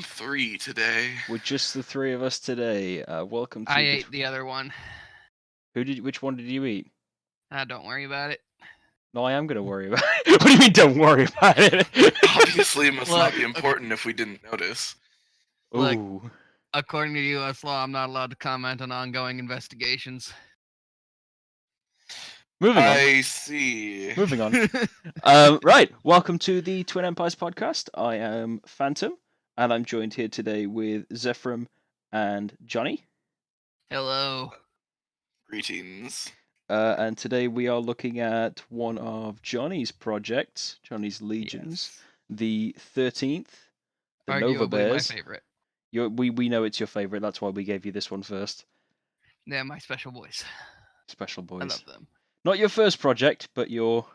Three today. We're just the three of us today. Welcome I to the. ate the other one. Which one did you eat? Don't worry about it. No, I am gonna worry about it. What do you mean? Don't worry about it. Obviously, it must not be Look, important if we didn't notice. Look. Ooh. According to U.S. law, I'm not allowed to comment on ongoing investigations. Moving on. I see. Moving on. Right. Welcome to the Twin Empires podcast. I am Phantom, and I'm joined here today with Zephram and Johnny. Hello. Greetings. And today we are looking at one of Johnny's projects, Johnny's Legions, Yes. the 13th, the Arguably Nova Bears. my favorite. We know it's your favorite. That's why we gave you this one first. Yeah, my special boys. Special boys. I love them. Not your first project, but your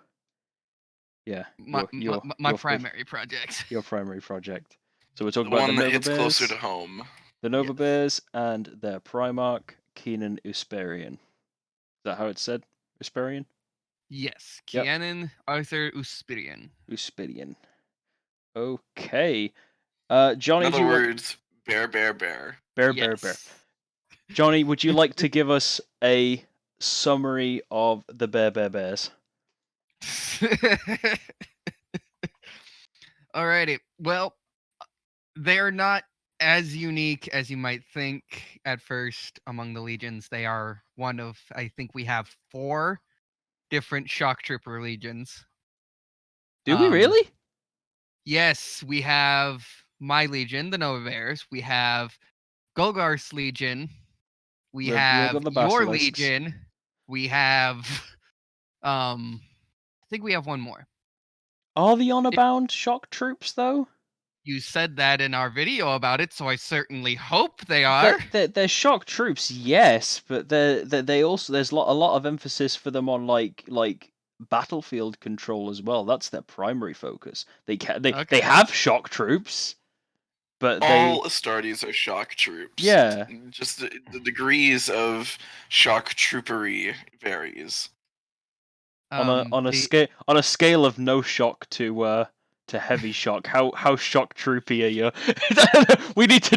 my primary project. Your primary project. So we're talking The about one the that Nova hits Bears, closer to home. the Nova Yes. Bears, and their Primarch Keenan Usperian. Is that how it's said? Usperian? Yes. Yep. Keenan Arthur Uspirian. Uspirian. Okay. Johnny, In other words, bear. Bear. Yes. Johnny, would you like to give us a summary of the Bears? Alrighty. Well, they're not as unique as you might think at first among the legions. They are one of, I think we have 4 different shock trooper legions. Do we really? Yes, we have my legion, the Nova Bears. We have Golgar's legion. We have your legion. We have I think we have one more. Are the honor-bound shock troops though? You said that in our video about it, so I certainly hope they are. They're shock troops, yes, but they also there's a lot of emphasis for them on like battlefield control as well. That's their primary focus. They have shock troops, but all Astartes are shock troops. Yeah. Just the degrees of shock troopery varies. On a scale of no shock to heavy shock, how shock troopy are you? we need to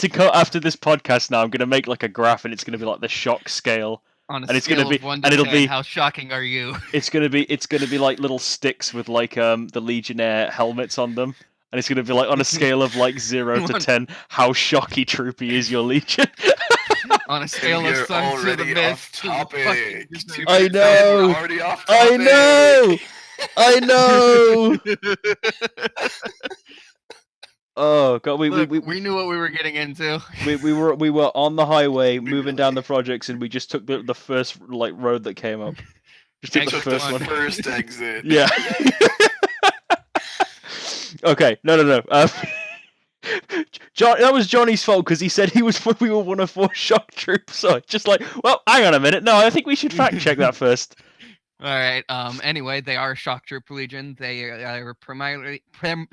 go after this podcast now. I'm gonna make like a graph and it's gonna be like the shock scale. On a scale of 1 to 10, how shocking are you? It's gonna be like little sticks with like the Legionnaire helmets on them. And it's gonna be like on a scale of like 0 to 10, how shocky troopy is your Legion? On a scale of sun to the mist. I know. I know. Oh god, we knew what we were getting into. We were on the highway moving down the projects, and we just took the first like road that came up. Just took the first exit. Yeah. Okay, no. That was Johnny's fault because he said we were one of 4 shock troops. So just like, well, hang on a minute. No, I think we should fact check that first. All right. Anyway, they are shock trooper legion. They are primarily could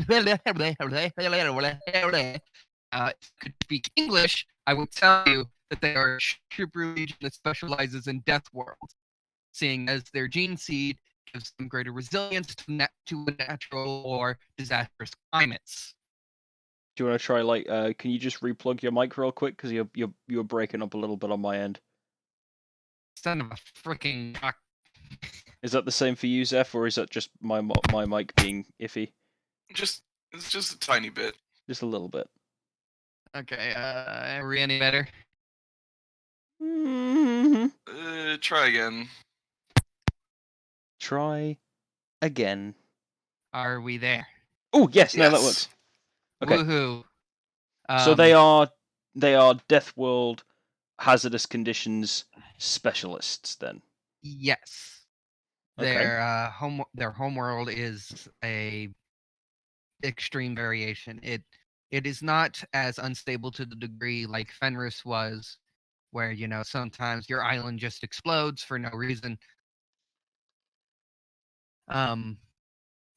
speak English. I will tell you that they are a trooper legion that specializes in Death World, seeing as their gene seed gives them greater resilience to natural or disastrous climates. Do you want to try like? Can you just replug your mic real quick because you're breaking up a little bit on my end. Son of a freaking. Is that the same for you, Zeph, or is that just my mic being iffy? It's just a tiny bit. Just a little bit. Okay. Are we any better? Try again. Try again. Are we there? Oh yes, no, that works. Okay. Woohoo! So they are Death World hazardous conditions specialists then. Yes. Okay. Their homeworld is a extreme variation. It is not as unstable to the degree like Fenris was, where sometimes your island just explodes for no reason.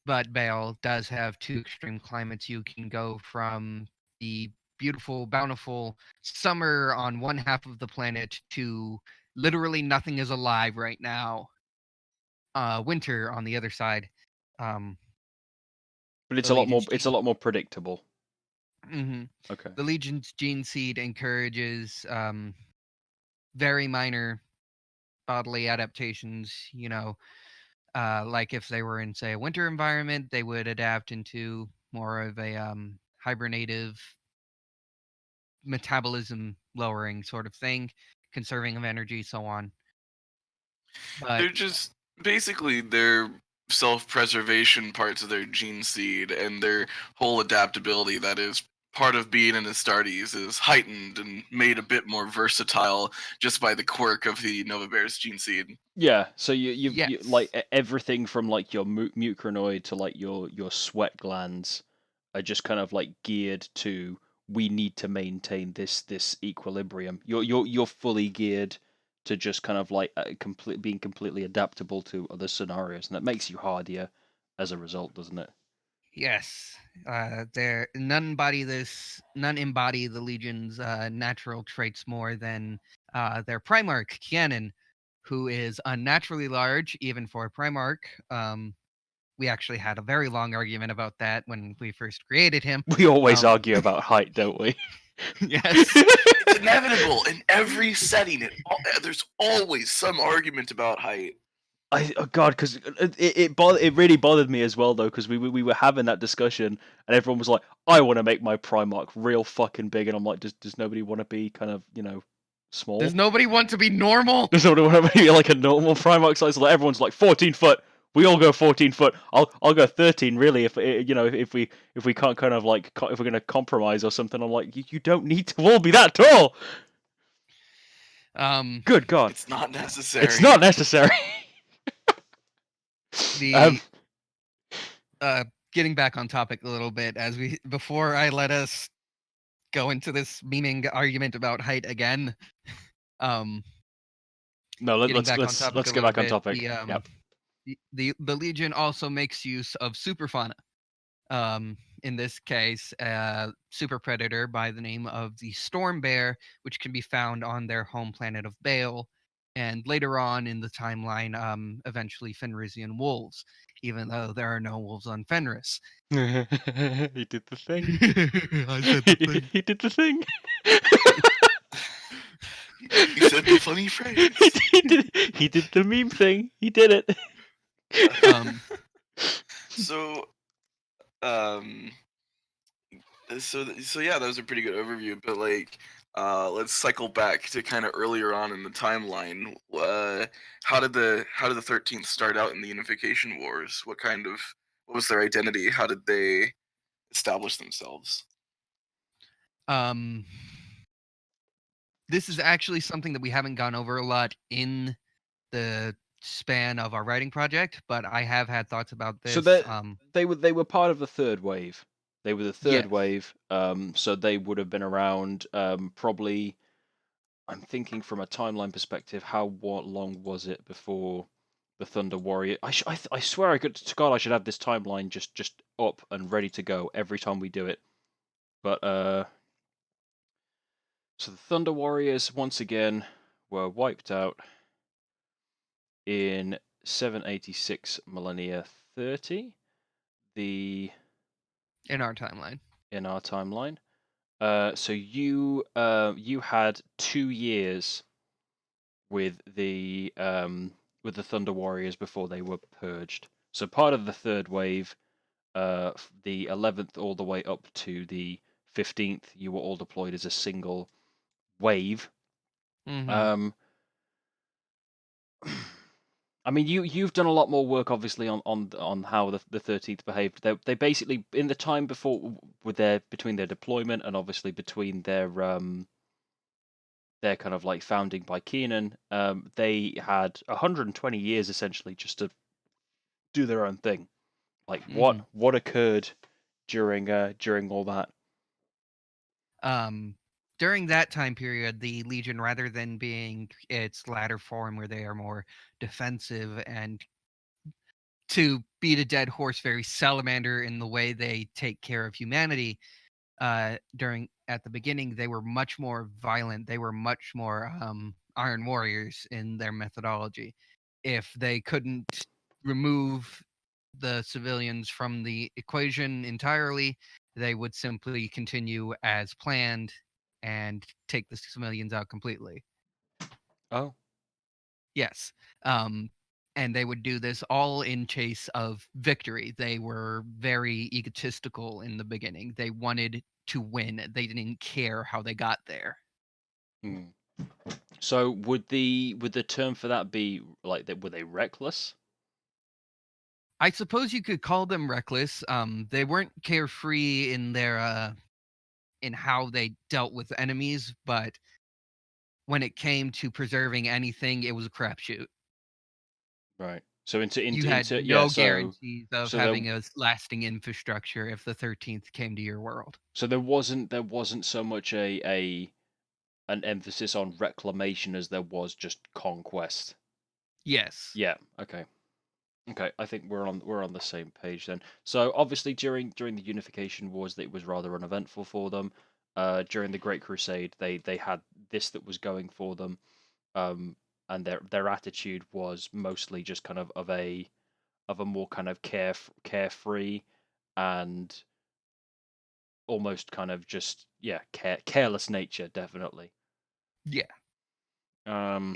But Baal does have 2 extreme climates. You can go from the beautiful, bountiful summer on one half of the planet to literally nothing is alive right now. Winter on the other side. But it's a lot more predictable. Mm-hmm. Okay. The Legion's gene seed encourages very minor bodily adaptations. Like if they were in, say, a winter environment, they would adapt into more of a hibernative, metabolism lowering sort of thing, conserving of energy, so on. But They're just basically their self-preservation parts of their gene seed and their whole adaptability that is part of being an Astartes is heightened and made a bit more versatile just by the quirk of the Nova Bear's gene seed. Yeah, so you yes, like everything from like your mucranoid to like your sweat glands are just kind of like geared to, we need to maintain this equilibrium. You're fully geared to just kind of like being completely adaptable to other scenarios, and that makes you hardier as a result, doesn't it? yes. None embody the Legion's natural traits more than their Primarch, Kianan, who is unnaturally large, even for a Primarch. We actually had a very long argument about that when we first created him. We always argue about height, don't we? Yes. It's inevitable in every setting. There's always some argument about height. Oh God, because it really bothered me as well though, because we were having that discussion and everyone was like, I want to make my Primarch real fucking big, and I'm like, does nobody want to be kind of small? Does nobody want to be normal? Does nobody want to be like a normal Primarch size? Like everyone's like 14 foot. We all go 14 foot. I'll go 13 really if we can't kind of like if we're gonna compromise or something. I'm like, you don't need to all be that tall. Good God, it's not necessary. It's not necessary. Getting back on topic a little bit, before I let us go into this meaning argument about height again. No, let's get back on topic. The Legion also makes use of superfauna. In this case, a super predator by the name of the Storm Bear, which can be found on their home planet of Bale, and later on in the timeline, eventually Fenrisian wolves, even though there are no wolves on Fenris. He did the thing. I said the thing. He did the thing. He said the funny phrase. He did the meme thing. He did it. So yeah, that was a pretty good overview. But like, let's cycle back to kind of earlier on in the timeline. How did the 13th start out in the Unification Wars? What was their identity? How did they establish themselves? This is actually something that we haven't gone over a lot in the span of our writing project, but I have had thoughts about this. So they were part of the third wave. They were the third wave. So they would have been around probably. I'm thinking from a timeline perspective, what long was it before the Thunder Warrior? I swear to God I should have this timeline just up and ready to go every time we do it. But so the Thunder Warriors once again were wiped out in 786 millennia 30. In our timeline. So you had 2 years with the Thunder Warriors before they were purged. So part of the third wave, the 11th all the way up to the 15th, you were all deployed as a single wave. Mm-hmm. I mean, you've done a lot more work, obviously, on how the 13th behaved. They basically, in the time between their deployment and obviously between their kind of like founding by Keenan, they had 120 years essentially just to do their own thing. Like what occurred during all that? During that time period, the Legion, rather than being its latter form where they are more defensive and to beat a dead horse, very salamander in the way they take care of humanity, at the beginning, they were much more violent. They were much more Iron Warriors in their methodology. If they couldn't remove the civilians from the equation entirely, they would simply continue as planned and take the civilians out completely. Oh. Yes. And they would do this all in chase of victory. They were very egotistical in the beginning. They wanted to win. They didn't care how they got there. Hmm. So would the term for that be like were they reckless? I suppose you could call them reckless. They weren't carefree in their in how they dealt with enemies, but when it came to preserving anything, it was a crapshoot. Right. So You had into no yeah. So guarantees of so having a lasting infrastructure if the 13th came to your world. so there wasn't so much an emphasis on reclamation as there was just conquest. Yes. Yeah. Okay. Okay. I think we're on the same page then. So obviously during the Unification Wars, it was rather uneventful for them. During the Great Crusade, they had this that was going for them. And their attitude was mostly just kind of a more kind of carefree and almost kind of just careless nature, definitely. Yeah. Um,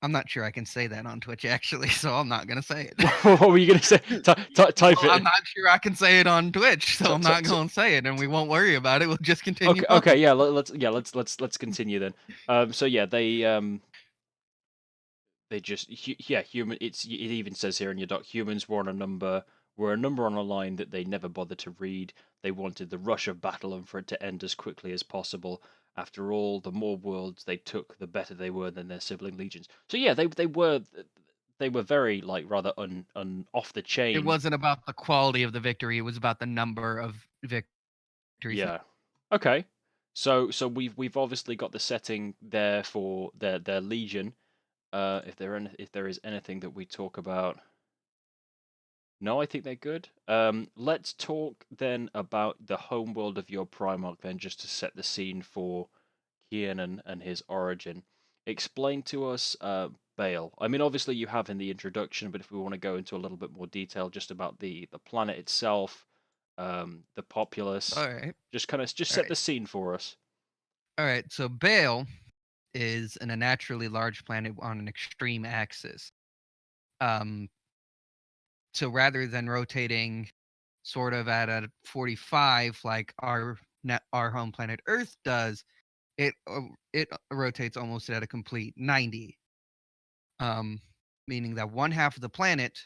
I'm not sure I can say that on Twitch actually, so I'm not gonna say it. what were you gonna say? Type it. I'm not sure I can say it on Twitch, so I'm not gonna say it, and we won't worry about it. We'll just continue. Okay, yeah. Let's continue then. So yeah, they just human. It even says here in your doc, humans were a number on a line that they never bothered to read. They wanted the rush of battle and for it to end as quickly as possible. After all, the more worlds they took, the better they were than their sibling legions. So yeah, they were very like rather off the chain. It wasn't about the quality of the victory; it was about the number of victories. Yeah. Okay. So we've obviously got the setting there for their legion. If there is anything that we talk about. No, I think they're good. Let's talk then about the homeworld of your Primarch then, just to set the scene for Kiernan and his origin. Explain to us Bale. I mean, obviously you have in the introduction, but if we want to go into a little bit more detail just about the planet itself, the populace. All right. Just set the scene for us. All right. So Bale is an unnaturally large planet on an extreme axis. So rather than rotating sort of at a 45 like our home planet Earth does, it rotates almost at a complete 90. Meaning that one half of the planet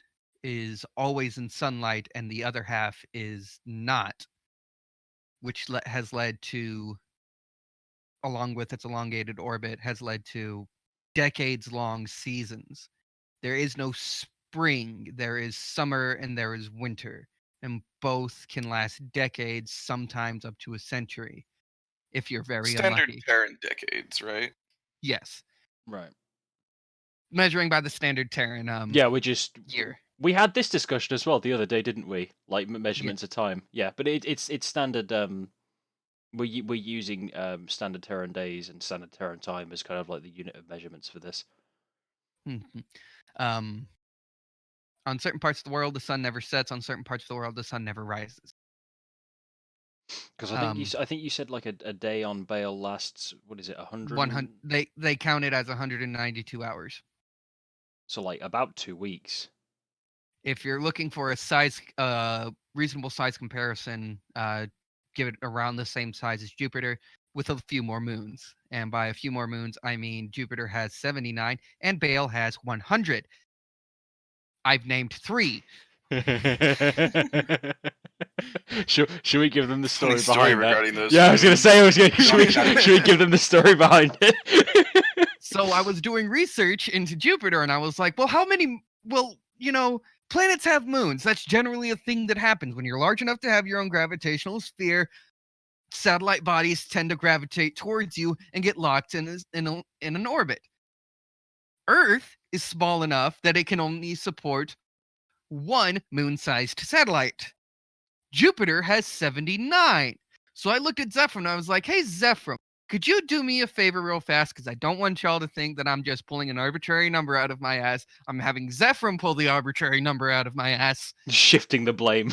is always in sunlight and the other half is not, which has led to, along with its elongated orbit, has led to decades-long seasons. There is no spring, there is summer and there is winter, and both can last decades, sometimes up to a century, if you're very Standard unlucky. Terran decades, right? Yes. Right. Measuring by the standard Terran yeah, year. We had this discussion as well the other day, didn't we? Like measurements of time. Yeah, but it's standard. We're using standard Terran days and standard Terran time as kind of like the unit of measurements for this. On certain parts of the world, the sun never sets. On certain parts of the world, the sun never rises. Because I think you said like a day on Bale lasts, what is it, 100? 100. They count it as 192 hours. So like about 2 weeks. If you're looking for a reasonable size comparison, give it around the same size as Jupiter with a few more moons. And by a few more moons, I mean Jupiter has 79 and Bale has 100. I've named 3. Should we give them the story behind regarding those? Yeah, I was going to say, should we give them the story behind it? So I was doing research into Jupiter and I was like, well, how many, planets have moons. That's generally a thing that happens when you're large enough to have your own gravitational sphere. Satellite bodies tend to gravitate towards you and get locked in an orbit. Earth is small enough that it can only support one moon-sized satellite. Jupiter has 79. So I looked at Zephyr and I was like, hey, Zephyr, could you do me a favor real fast? Because I don't want y'all to think that I'm just pulling an arbitrary number out of my ass. I'm having Zephram pull the arbitrary number out of my ass. Shifting the blame.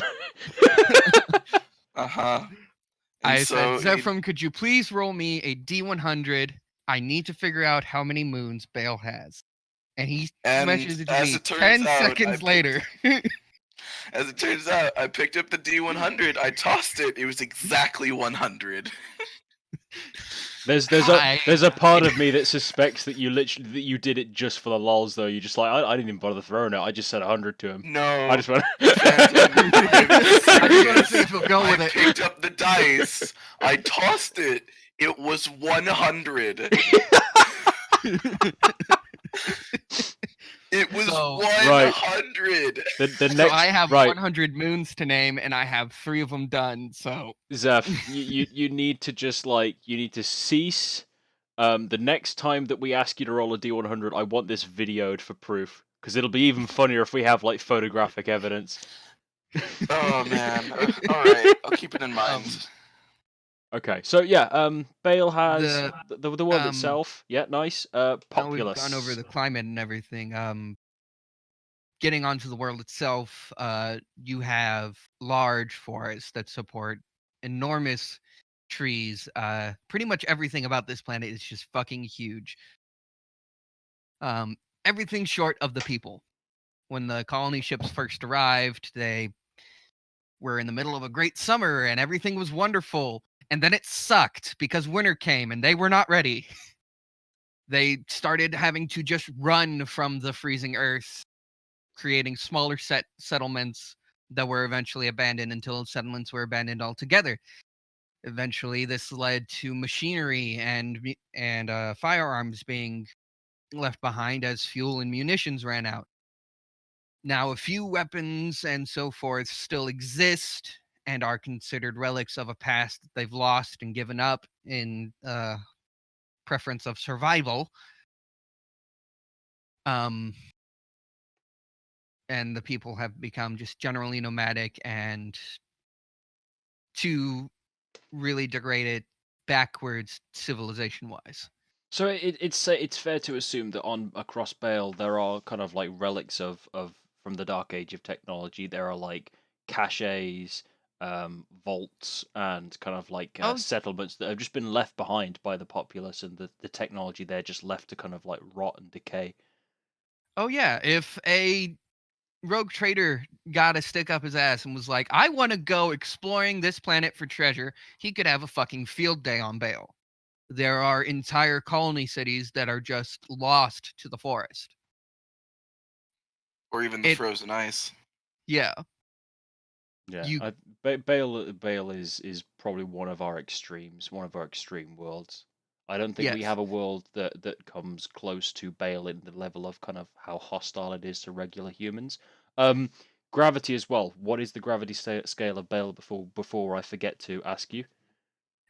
Uh-huh. I said, Zephram, could you please roll me a D100? I need to figure out how many moons Bale has. And he messages me 10 seconds later. As it turns out, I picked up the D100. I tossed it. It was exactly 100. There's a part of me that suspects that you did it just for the lols, though. You just like I didn't even bother throwing it. I just said 100 to him. No. I just went. I just want to see if he'll go with it. I picked up the dice. I tossed it. It was 100. It was 100. The next, so I have 100 moons to name, and I have 3 of them done. So Zeph, you need to just cease. The next time that we ask you to roll a D100, I want this videoed for proof, because it'll be even funnier if we have like photographic evidence. Oh man! All right, I'll keep it in mind. Okay, so yeah, Bale has the world itself. Yeah, nice. Populous. We've gone over the climate and everything. Getting onto the world itself, you have large forests that support enormous trees. Pretty much everything about this planet is just fucking huge. Everything short of the people. When the colony ships first arrived, they were in the middle of a great summer and everything was wonderful. And then it sucked because winter came and they were not ready. They started having to just run from the freezing earth, creating smaller settlements that were eventually abandoned until settlements were abandoned altogether. Eventually, this led to machinery and firearms being left behind as fuel and munitions ran out. Now, a few weapons and so forth still exist and are considered relics of a past that they've lost and given up in preference of survival. And the people have become just generally nomadic and to really degrade it backwards civilization-wise. So it's fair to assume that across Bale there are kind of like relics of from the Dark Age of technology. There are like caches, vaults, and kind of like settlements that have just been left behind by the populace, and the technology there just left to kind of like rot and decay. Oh yeah, if a rogue trader got a stick up his ass and was like, I want to go exploring this planet for treasure, he could have a fucking field day on Bale. There are entire colony cities that are just lost to the forest. Or even the frozen ice. Yeah. Yeah. Bale is probably one of our extremes, one of our extreme worlds. I don't think we have a world that comes close to Bale in the level of kind of how hostile it is to regular humans. Gravity as well. What is the gravity scale of Bale before I forget to ask you?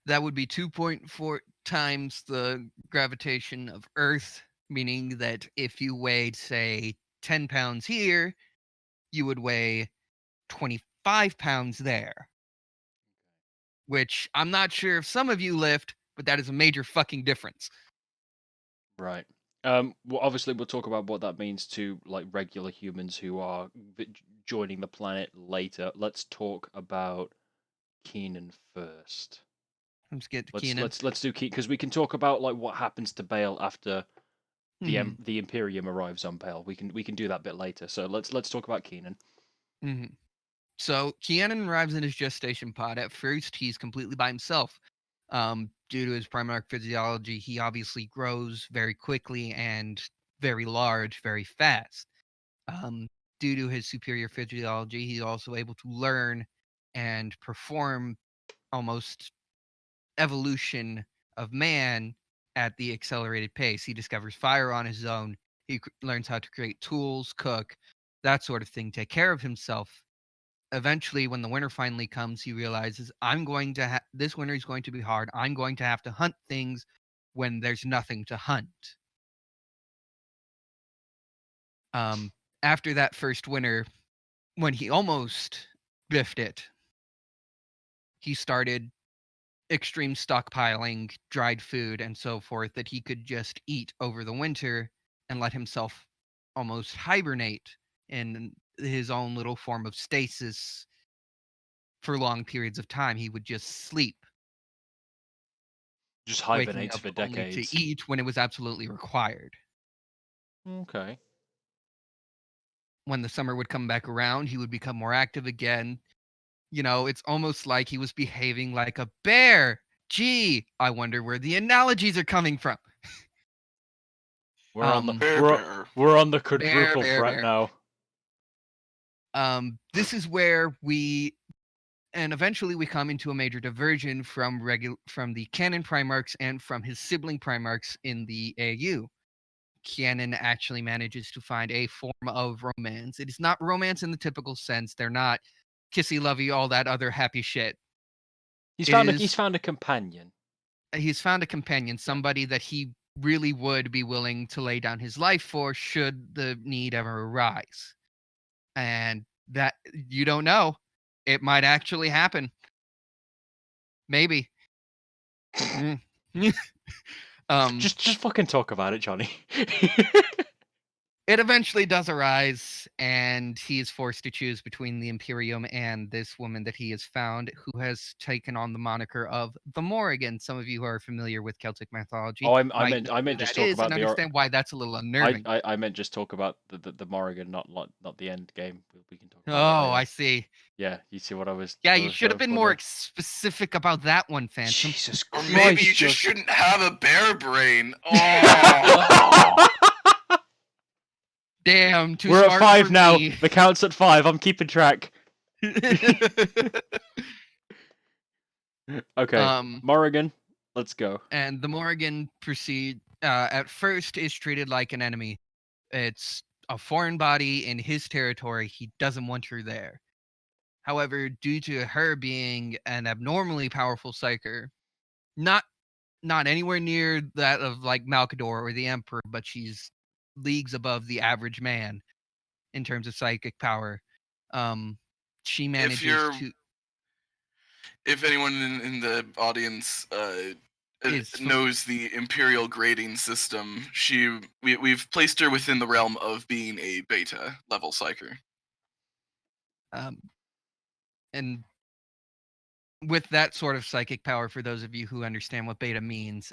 That would be 2.4 times the gravitation of Earth, meaning that if you weighed, say, 10 pounds here, you would weigh 25 pounds there. Which I'm not sure if some of you lift, but that is a major fucking difference. Right. Well, obviously, we'll talk about what that means to like regular humans who are joining the planet later. Let's talk about Keenan first. Let's get to Keenan. Let's do Keenan because we can talk about like what happens to Bale after the Imperium arrives on Bale. We can do that bit later. So let's talk about Keenan. Mm-hmm. So Keenan arrives in his gestation pod. At first, he's completely by himself. Due to his primary physiology, he obviously grows very quickly and very large, very fast. Due to his superior physiology, he's also able to learn and perform almost evolution of man at the accelerated pace. He discovers fire on his own. He learns how to create tools, cook, that sort of thing, take care of himself. Eventually, when the winter finally comes, he realizes, this winter is going to be hard. I'm going to have to hunt things when there's nothing to hunt. After that first winter, when he almost biffed it, he started extreme stockpiling, dried food, and so forth that he could just eat over the winter and let himself almost hibernate in his own little form of stasis for long periods of time. He would just sleep, Just waking hibernates up for only decades. to eat when it was absolutely required. Okay. When the summer would come back around, he would become more active again. You know, it's almost like he was behaving like a bear. Gee, I wonder where the analogies are coming from. We're on Bear. we're on the quadruple bear, threat bear. now. This is where and eventually we come into a major diversion from the canon Primarchs and from his sibling Primarchs in the AU. Canon actually manages to find a form of romance. It is not romance in the typical sense. They're not kissy lovey, all that other happy shit. He's found a companion. He's found a companion, somebody that he really would be willing to lay down his life for should the need ever arise. And that, you don't know, it might actually happen. Maybe. Just fucking talk about it, Johnny. It eventually does arise, and he is forced to choose between the Imperium and this woman that he has found, who has taken on the moniker of the Morrigan. Some of you who are familiar with Celtic mythology. Oh, I meant just talk about and understand why that's a little unnerving. I meant just talk about the Morrigan, not the end game. We can talk about Oh, it later. I see. Yeah, you see what I was. Yeah, you should have been more specific about that one, Phantom. Jesus Or Christ! maybe you just shouldn't have a bear brain. Oh. Damn, too We're smart at 5 for now. me. The count's at 5. I'm keeping track. Okay, Morrigan, let's go. And the Morrigan at first is treated like an enemy. It's a foreign body in his territory. He doesn't want her there. However, due to her being an abnormally powerful psyker, not anywhere near that of like Malcador or the Emperor, but she's leagues above the average man in terms of psychic power. She manages to. If anyone in the audience knows the Imperial grading system, we've placed her within the realm of being a beta level psyker. And with that sort of psychic power, for those of you who understand what beta means,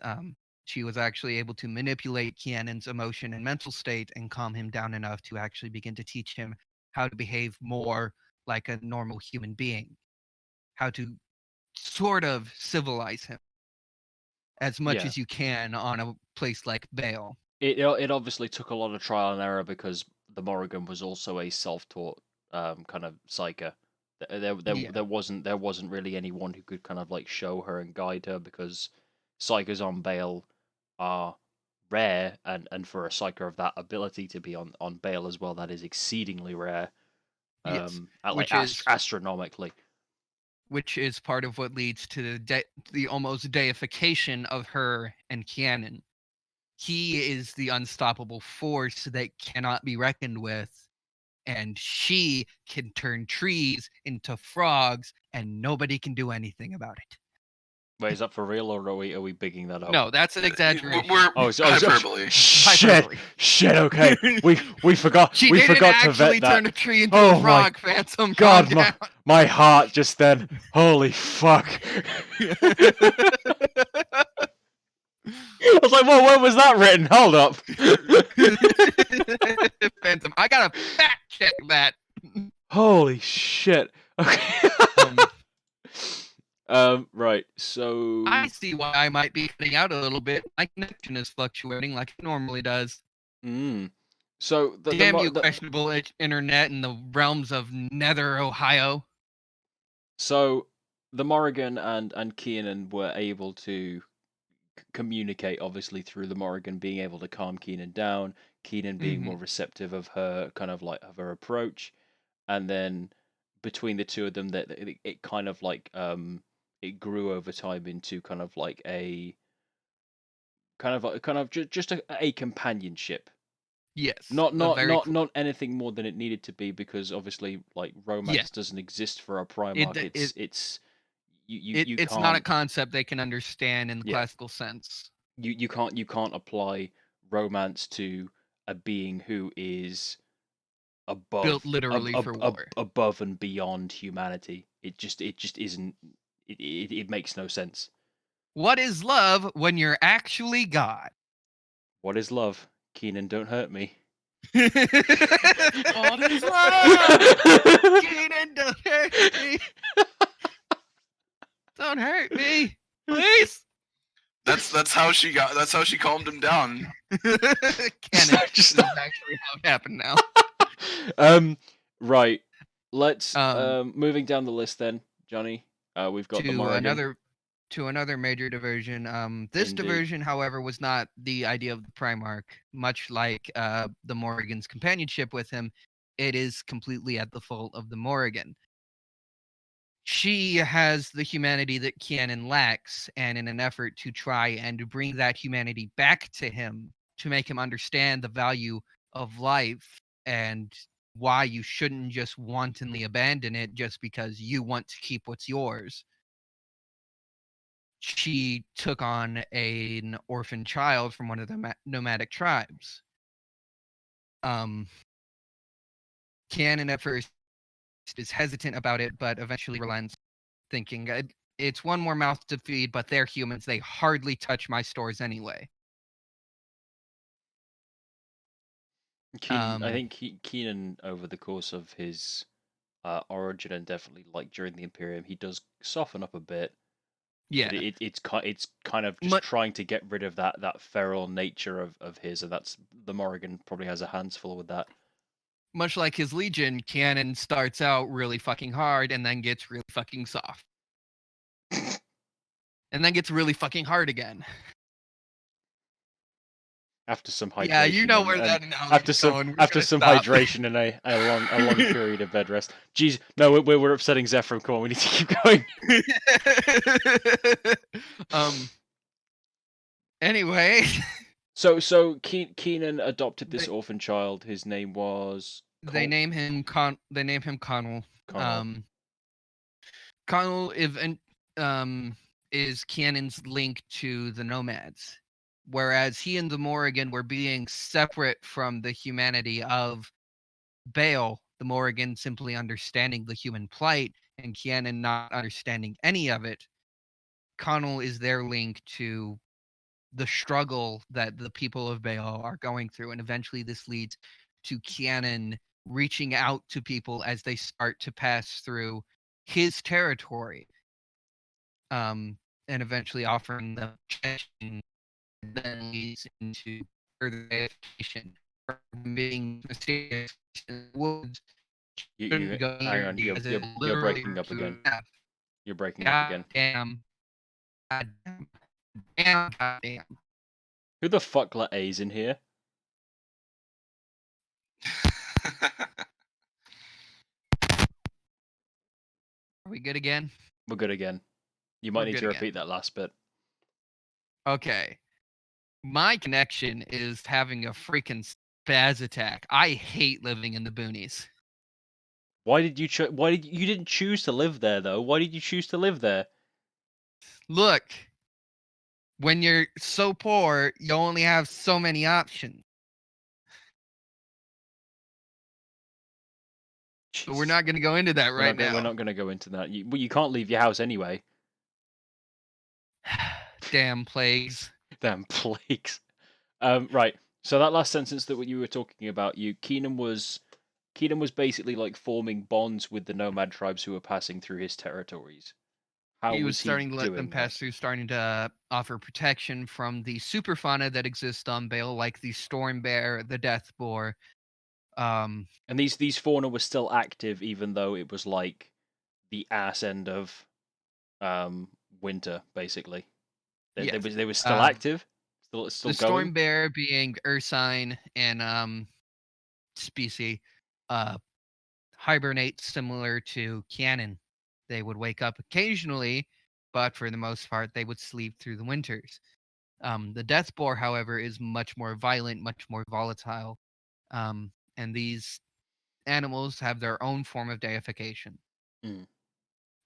she was actually able to manipulate Kianen's emotion and mental state and calm him down enough to actually begin to teach him how to behave more like a normal human being, how to sort of civilize him as much as you can on a place like Vale. It obviously took a lot of trial and error because the Morrigan was also a self-taught kind of psyker. There wasn't really anyone who could kind of like show her and guide her because psykers on Vale are rare, and for a psyker of that ability to be on Vale as well, that is exceedingly rare. Yes. Astronomically. Which is part of what leads to the almost deification of her and Kianen. He is the unstoppable force that cannot be reckoned with, and she can turn trees into frogs, and nobody can do anything about it. Wait, is that for real, or are we bigging that up? No, that's an exaggeration. Hyperbole. Shit. Okay, we forgot. She we didn't forgot to actually vet turn that. a tree into a frog, Phantom. God, my heart just then. Holy fuck. I was like, well, when was that written? Hold up. Phantom, I gotta fact check that. Holy shit. Okay. Right, so I see why I might be cutting out a little bit. My connection is fluctuating like it normally does. So the questionable internet in the realms of Nether, Ohio. So the Morrigan and Kianen were able to communicate, obviously, through the Morrigan being able to calm Kianen down, Kianen being more receptive of her kind of like of her approach, and then between the two of them, that it kind of like it grew over time into kind of like a just a companionship. Yes. Not anything more than it needed to be, because obviously like romance doesn't exist for a Primarch. It's it's not a concept they can understand in the classical sense. You can't apply romance to a being who is above, built literally for war, above and beyond humanity. It just isn't. It makes no sense. What is love when you're actually God? What is love? Keenan, don't hurt me. What is love? Keenan, don't hurt me. Don't hurt me, please. That's how she calmed him down. Canon. This is actually how it happened now. Right. Let's moving down the list then, Johnny. We've got to another major diversion. This diversion, however, was not the idea of the Primarch. Much like the Morrigan's companionship with him, it is completely at the fault of the Morrigan. She has the humanity that Cianan lacks, and in an effort to try and bring that humanity back to him, to make him understand the value of life and why you shouldn't just wantonly abandon it just because you want to keep what's yours, she took on an orphan child from one of the nomadic tribes. Cianan at first is hesitant about it, but eventually relents, thinking it's one more mouth to feed, but they're humans. They hardly touch my stores anyway. I think Keenan, over the course of his origin and definitely like during the Imperium, he does soften up a bit. Yeah, it's kind of just trying to get rid of that feral nature of his, and that's the Morrigan probably has a handful with that. Much like his Legion, Cianan starts out really fucking hard and then gets really fucking soft. And then gets really fucking hard again. After some hydration. Yeah, you know where that analogy's going. After some hydration and a long period of bed rest. Jeez, no, we're upsetting Zephyr. Come on, we need to keep going. Anyway. So Keenan adopted this orphan child. His name was. They name him Connell. Connell is Cianan's link to the nomads, whereas he and the Morrigan were being separate from the humanity of Baal. The Morrigan simply understanding the human plight, and Cianan not understanding any of it. Connell is their link to the struggle that the people of Baal are going through, and eventually this leads to Cianan reaching out to people as they start to pass through his territory, and eventually offering them protection, then leads into further deification, being mysterious in the woods. Hang on, you're breaking up again. You're breaking up again. Damn. Who the fuck let A's in here? Are we good again? We're good again. You might need to repeat that last bit. Okay. My connection is having a freaking spaz attack. I hate living in the boonies. Why did you you didn't choose to live there though? Why did you choose to live there? Look, when you're so poor, you only have so many options. So we're not going to go into that now. We're not going to go into that. You can't leave your house anyway. Damn plagues. Damn plagues. Right. So that last sentence that you were talking about, Keenan was basically like forming bonds with the nomad tribes who were passing through his territories. He was starting to let them pass through, starting to offer protection from the super fauna that exists on Baal, like the storm bear, the death boar. And these fauna were still active, even though it was like the ass end of winter, basically. They were still active. Still the going. Storm bear being Ursine and species hibernate similar to Cianan. They would wake up occasionally, but for the most part, they would sleep through the winters. The death boar, however, is much more violent, much more volatile. And these animals have their own form of deification.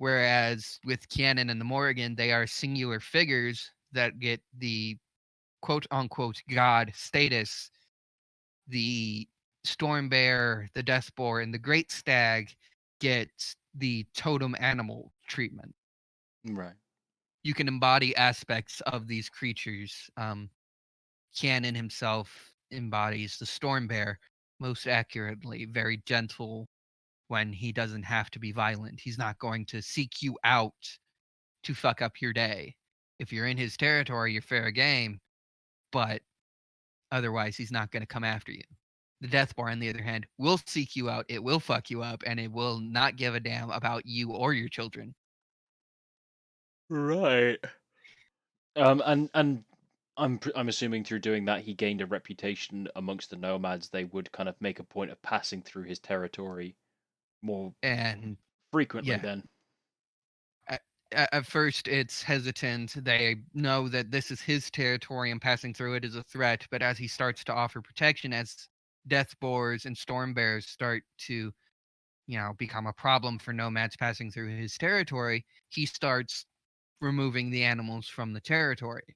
Whereas with Canon and the Morrigan, they are singular figures that get the quote-unquote god status. The Stormbear, the Deathboar, and the Great Stag get the totem animal treatment. Right. You can embody aspects of these creatures. Canon himself embodies the Stormbear most accurately, very gentle when he doesn't have to be violent. He's not going to seek you out to fuck up your day. If you're in his territory, you're fair game, but otherwise he's not going to come after you. The Deathboar, on the other hand, will seek you out, it will fuck you up, and it will not give a damn about you or your children. Right. And I'm assuming through doing that he gained a reputation amongst the nomads. They would kind of make a point of passing through his territory more and frequently then. At first it's hesitant. They know that this is his territory and passing through it is a threat, but as he starts to offer protection, as Deathboars and Stormbears start to, become a problem for nomads passing through his territory, he starts removing the animals from the territory,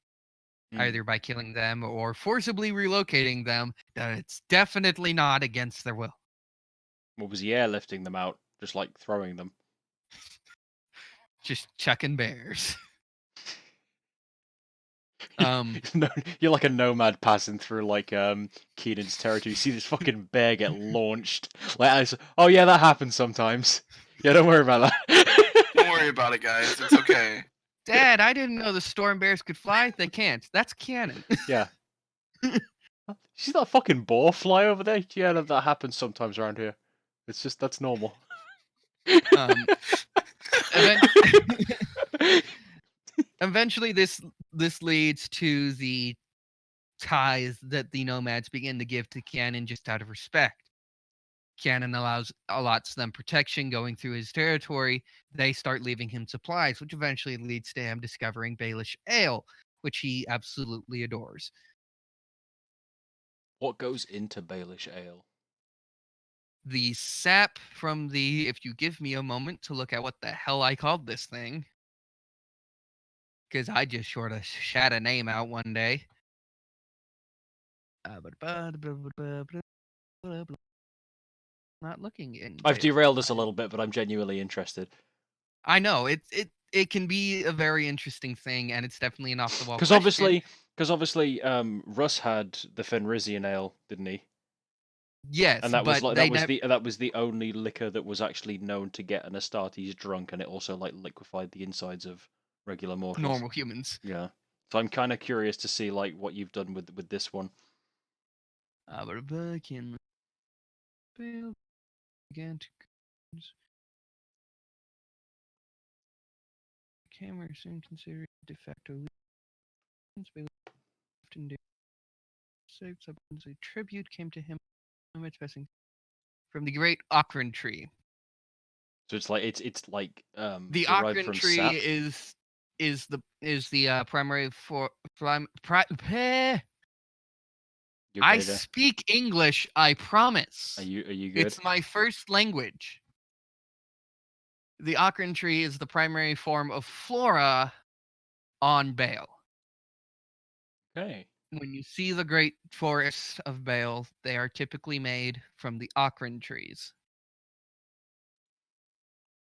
either by killing them or forcibly relocating them. It's definitely not against their will. What was he airlifting them out? Just like throwing them? Just chucking bears. No, you're like a nomad passing through like Keenan's territory. You see this fucking bear get launched. Like, oh yeah, that happens sometimes. Yeah, don't worry about that. Don't worry about it, guys. It's okay. Dad, I didn't know the storm bears could fly. They can't. That's canon. Yeah. See that fucking boar fly over there? Yeah, that happens sometimes around here. It's just, that's normal. Eventually this leads to the ties that the nomads begin to give to Canon just out of respect. Canon allots them protection going through his territory. They start leaving him supplies, which eventually leads to him discovering Baelish ale, which he absolutely adores. What goes into Baelish ale? The sap from the, if you give me a moment to look at what the hell I called this thing, because I just sort of shat a name out one day. Not looking in. I've derailed us a little bit, but I'm genuinely interested. I know it can be a very interesting thing, and it's definitely an off the wall. Because obviously, Russ had the Fenrisian ale, didn't he? Yes, and that was the only liquor that was actually known to get an Astartes drunk, and it also like liquefied the insides of regular mortals, normal humans. Yeah, so I'm kind of curious to see like what you've done with this one. Camera soon considered de facto. A tribute came to him from the great Ocran tree. So it's like the Ocran tree sap? is the primary for I speak English, I promise. Are you good? It's my first language. The Ocran tree is the primary form of flora on Bael. Okay. When you see the great forests of Bael, they are typically made from the Ocran trees.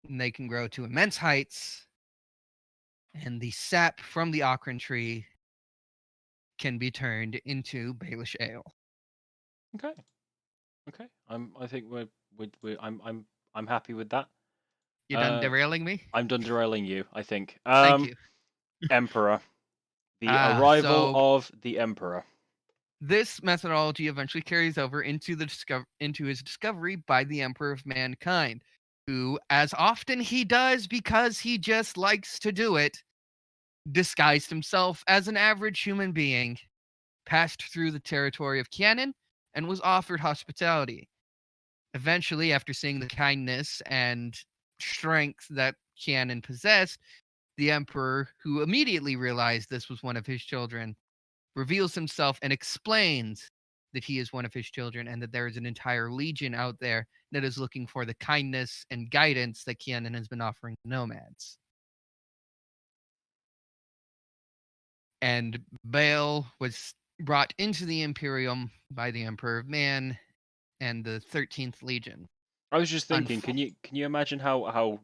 And they can grow to immense heights, and the sap from the Ocran tree can be turned into Baelish ale. Okay. I'm happy with that. You done derailing me? I'm done derailing you, I think. Thank you. Emperor. The arrival of the Emperor. This methodology eventually carries over into his discovery by the Emperor of Mankind, who, as often he does because he just likes to do it, disguised himself as an average human being, passed through the territory of Canon, and was offered hospitality. Eventually, after seeing the kindness and strength that Canon possessed, the Emperor, who immediately realized this was one of his children, reveals himself and explains that he is one of his children, and that there is an entire legion out there that is looking for the kindness and guidance that Kianan has been offering the nomads. And Baal was brought into the Imperium by the Emperor of Man and the 13th Legion. I was just thinking, can you imagine how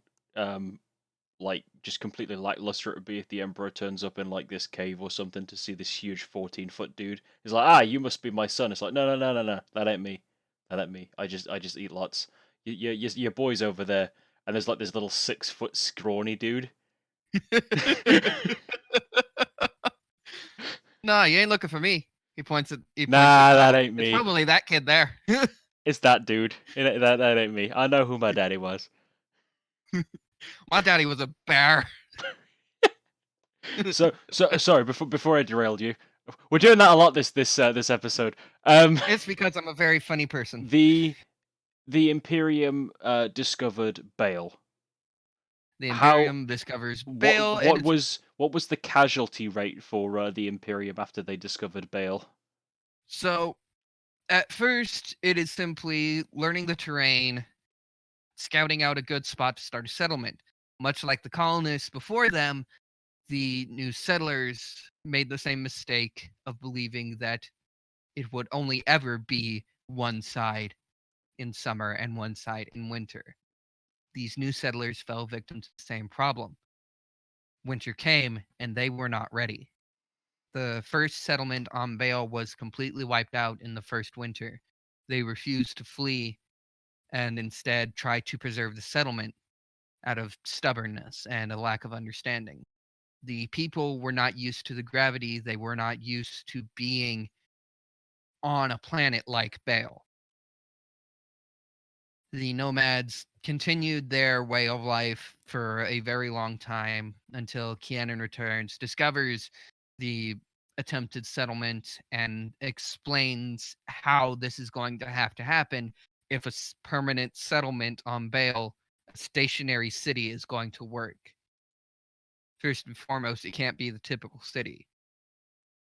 like just completely lackluster it would be if the Emperor turns up in like this cave or something to see this huge 14-foot dude. He's like, you must be my son. It's like, no, that ain't me. That ain't me. I just eat lots. Your boy's over there, and there's like this little 6-foot scrawny dude. No, you ain't looking for me. He points at. That ain't me. It's probably that kid there. It's that dude. That ain't me. I know who my daddy was. My daddy was a bear. So sorry. Before I derailed you, we're doing that a lot this episode. It's because I'm a very funny person. The Imperium discovered Baal. The Imperium discovers Baal. What was the casualty rate for the Imperium after they discovered Baal? So, at first, it is simply learning the terrain, scouting out a good spot to start a settlement. Much like the colonists before them, the new settlers made the same mistake of believing that it would only ever be one side in summer and one side in winter. These new settlers fell victim to the same problem. Winter came, and they were not ready. The first settlement on Baal was completely wiped out in the first winter. They refused to flee and instead tried to preserve the settlement out of stubbornness and a lack of understanding. The people were not used to the gravity. They were not used to being on a planet like Baal. The nomads continued their way of life for a very long time until Kianan returns, discovers the attempted settlement, and explains how this is going to have to happen if a permanent settlement on Baal, a stationary city, is going to work. First and foremost, it can't be the typical city.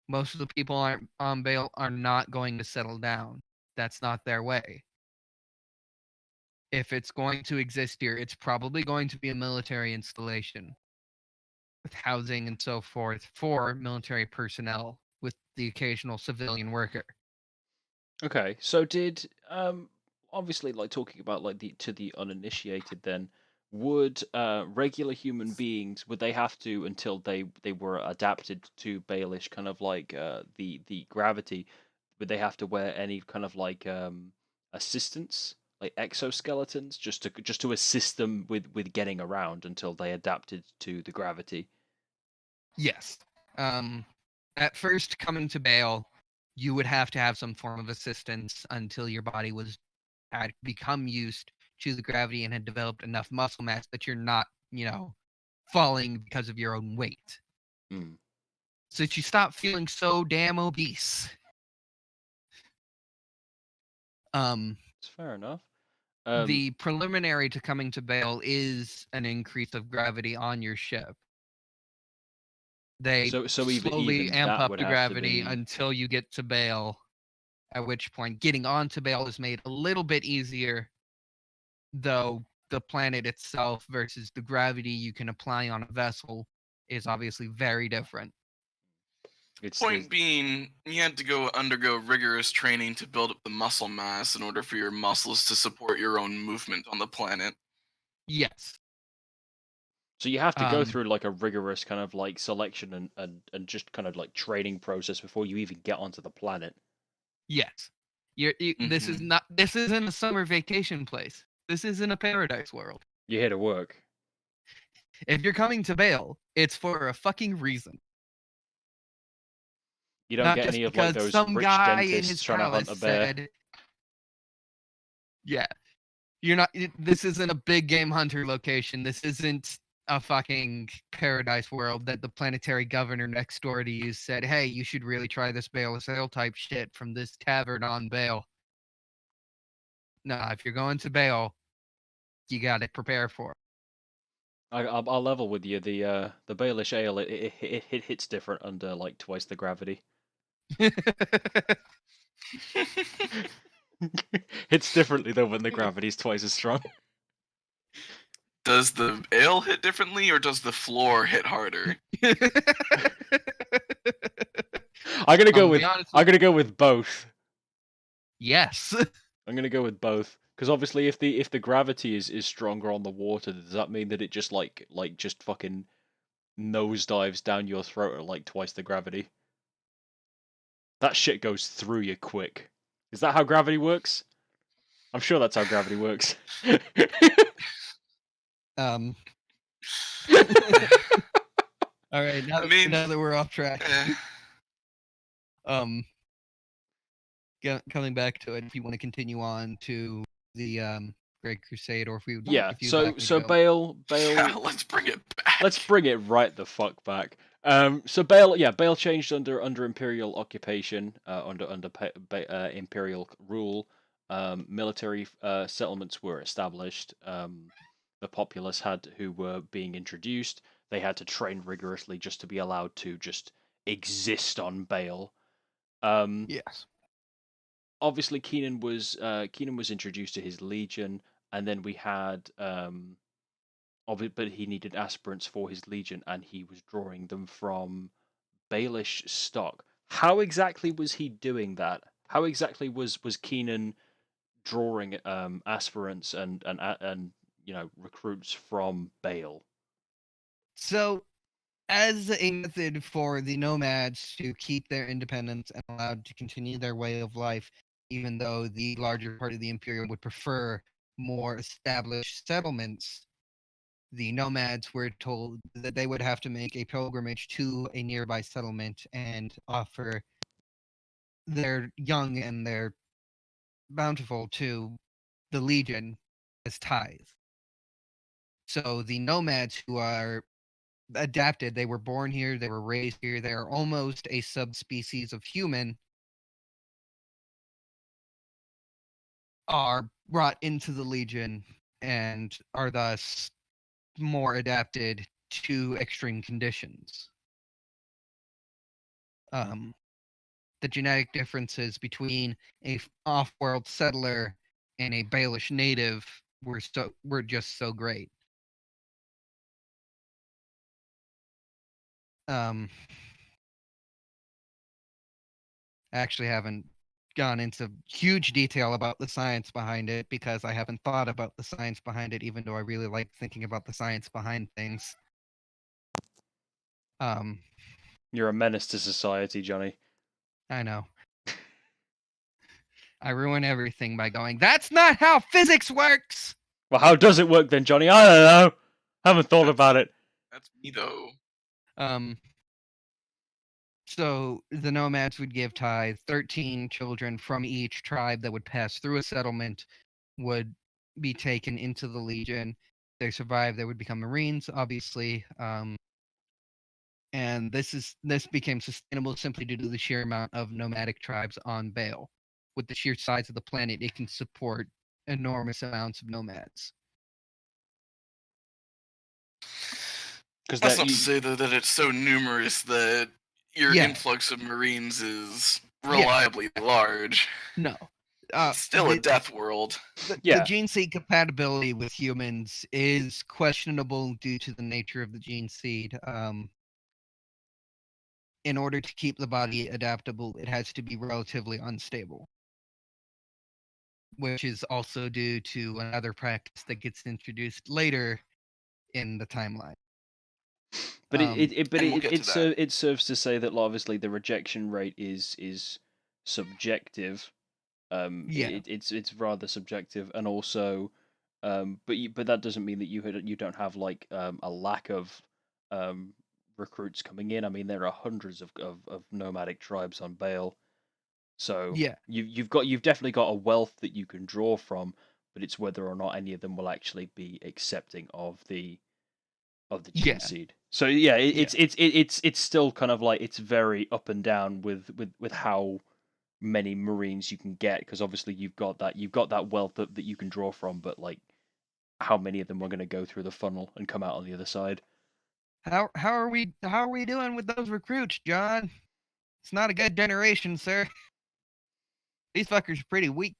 Most of the people on Baal are not going to settle down. That's not their way. If it's going to exist here, it's probably going to be a military installation with housing and so forth for military personnel with the occasional civilian worker. Okay, so did obviously, like, talking about like to the uninitiated, then would regular human beings, would they have to, until they were adapted to Baelish kind of like the gravity, would they have to wear any kind of like assistance, like exoskeletons, just to assist them with getting around until they adapted to the gravity? Yes. At first, coming to Baal, you would have to have some form of assistance until your body had become used to the gravity and had developed enough muscle mass that you're not, falling because of your own weight. Mm. So that you stop feeling so damn obese. It's fair enough. The preliminary to coming to Baal is an increase of gravity on your ship. They slowly amp up the gravity until you get to Baal, at which point getting onto Baal is made a little bit easier, though the planet itself versus the gravity you can apply on a vessel is obviously very different. Point being, you had to undergo rigorous training to build up the muscle mass in order for your muscles to support your own movement on the planet. Yes. So you have to go through like a rigorous kind of like selection and just kind of like training process before you even get onto the planet. Yes. This isn't a summer vacation place. This isn't a paradise world. You're here to work. If you're coming to Baal, it's for a fucking reason. You don't get any of like those rich dentists trying to hunt a bear. Yeah. You're not. This isn't a big game hunter location. This isn't a fucking paradise world that the planetary governor next door to you said, hey, you should really try this Baal Assail type shit from this tavern on Baal. Nah, if you're going to Baal, you got to prepare for it. I'll level with you. The Baelish ale it hits different under like twice the gravity. Hits differently though when the gravity's twice as strong. Does the ale hit differently, or does the floor hit harder? I'm gonna go with both. Yes. I'm gonna go with both because obviously, if the gravity is stronger on the water, does that mean that it just just fucking nosedives down your throat at like twice the gravity? That shit goes through you quick. Is that how gravity works? I'm sure that's how gravity works. All right, now that we're off track. Coming back to it, if you want to continue on to the Great Crusade, or if we so Bale, yeah, let's bring it back. Let's bring it right the fuck back. So Bale changed under Imperial occupation, under Imperial rule. Military settlements were established. The populace who were being introduced, they had to train rigorously just to be allowed to just exist on Bale. Yes. Obviously, Keenan was introduced to his legion, and then we had but he needed aspirants for his legion, and he was drawing them from Baelish stock. How exactly was he doing that? How exactly was Keenan drawing aspirants and recruits from Bale? So, as a method for the nomads to keep their independence and allowed to continue their way of life, even though the larger part of the Imperium would prefer more established settlements, the nomads were told that they would have to make a pilgrimage to a nearby settlement and offer their young and their bountiful to the Legion as tithe. So the nomads who are adapted, they were born here, they were raised here, they are almost a subspecies of human, are brought into the Legion and are thus more adapted to extreme conditions. The genetic differences between a off-world settler and a Baelish native were just so great. I actually haven't gone into huge detail about the science behind it because I haven't thought about the science behind it, even though I really like thinking about the science behind things. You're a menace to society, Johnny. I know. I ruin everything by going, that's not how physics works! Well, how does it work then, Johnny? I don't know. Haven't thought about it. That's me, though. So the nomads would give tithe. 13 children from each tribe that would pass through a settlement would be taken into the Legion. If they survived, they would become Marines, obviously. And this became sustainable simply due to the sheer amount of nomadic tribes on Bale. With the sheer size of the planet, it can support enormous amounts of nomads. That's not to say, though, that it's so numerous that your influx of Marines is reliably large. No. Still a death world. The gene seed compatibility with humans is questionable due to the nature of the gene seed. In order to keep the body adaptable, it has to be relatively unstable, which is also due to another practice that gets introduced later in the timeline. But it serves to say that obviously the rejection rate is subjective. It's rather subjective, and also, but that doesn't mean that you don't have like a lack of recruits coming in. I mean, there are hundreds of nomadic tribes on Bale, so you've definitely got a wealth that you can draw from, but it's whether or not any of them will actually be accepting of the gene seed. So it's still kind of like it's very up and down with how many Marines you can get, because obviously you've got that wealth that you can draw from, but like how many of them are going to go through the funnel and come out on the other side? How are we doing with those recruits, John? It's not a good generation, sir. These fuckers are pretty weak.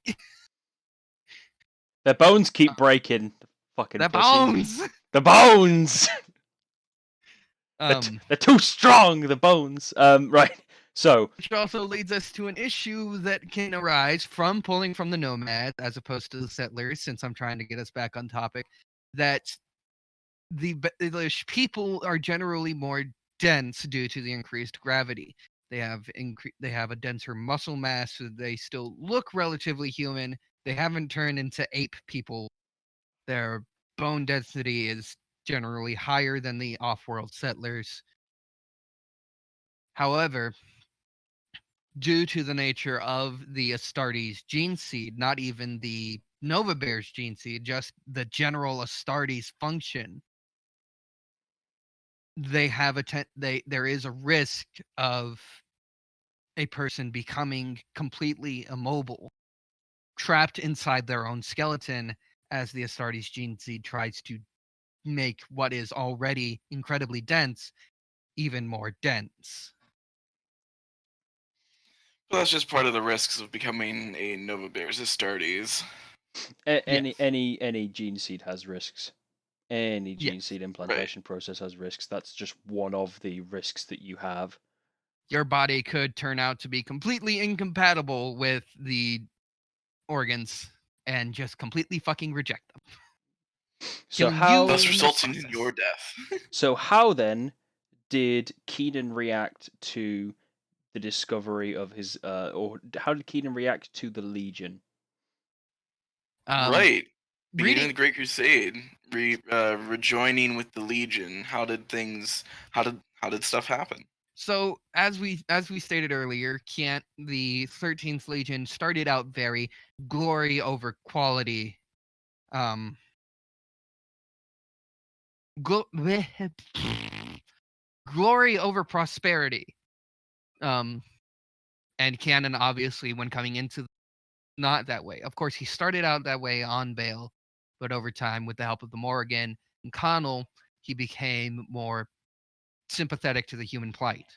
Their bones keep breaking. The fucking the pussies. bones. The bones. Um, they're too strong. The bones. Right. So, which also leads us to an issue that can arise from pulling from the nomads as opposed to the settlers, since I'm trying to get us back on topic, that the people are generally more dense due to the increased gravity. They have a denser muscle mass, so they still look relatively human. They haven't turned into ape people. Their bone density is generally higher than the off-world settlers. However, due to the nature of the Astartes gene seed, not even the Nova Bears gene seed, just the general Astartes function, they have there is a risk of a person becoming completely immobile, trapped inside their own skeleton, as the Astartes gene seed tries to make what is already incredibly dense even more dense. Well, that's just part of the risks of becoming a Nova Bears Astartes. Any gene seed has risks. Any gene Yes. seed implantation process has risks. That's just one of the risks that you have. Your body could turn out to be completely incompatible with the organs and just completely fucking reject them. So Killing how you thus in resulting this in your death. So how then did Keenan react to the discovery of his or how did Keenan react to the Legion? Right. Beginning reading of the Great Crusade, rejoining with the Legion. How did stuff happen? So as we stated earlier, the 13th Legion started out very glory over quality. Glory over prosperity. And Canon, obviously, when coming into not that way. Of course, he started out that way on Bale, but over time, with the help of the Morrigan and Connell, he became more sympathetic to the human plight.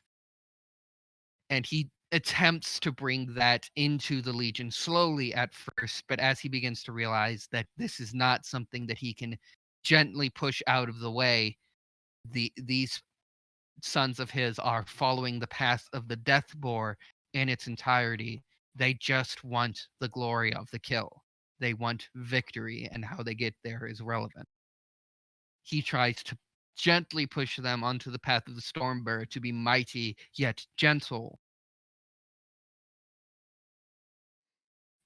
And he attempts to bring that into the Legion slowly at first, but as he begins to realize that this is not something that he can gently push out of the way, these sons of his are following the path of the Death Boar in its entirety. They just want the glory of the kill. They want victory, and how they get there is relevant. He tries to gently push them onto the path of the Stormbearer to be mighty yet gentle.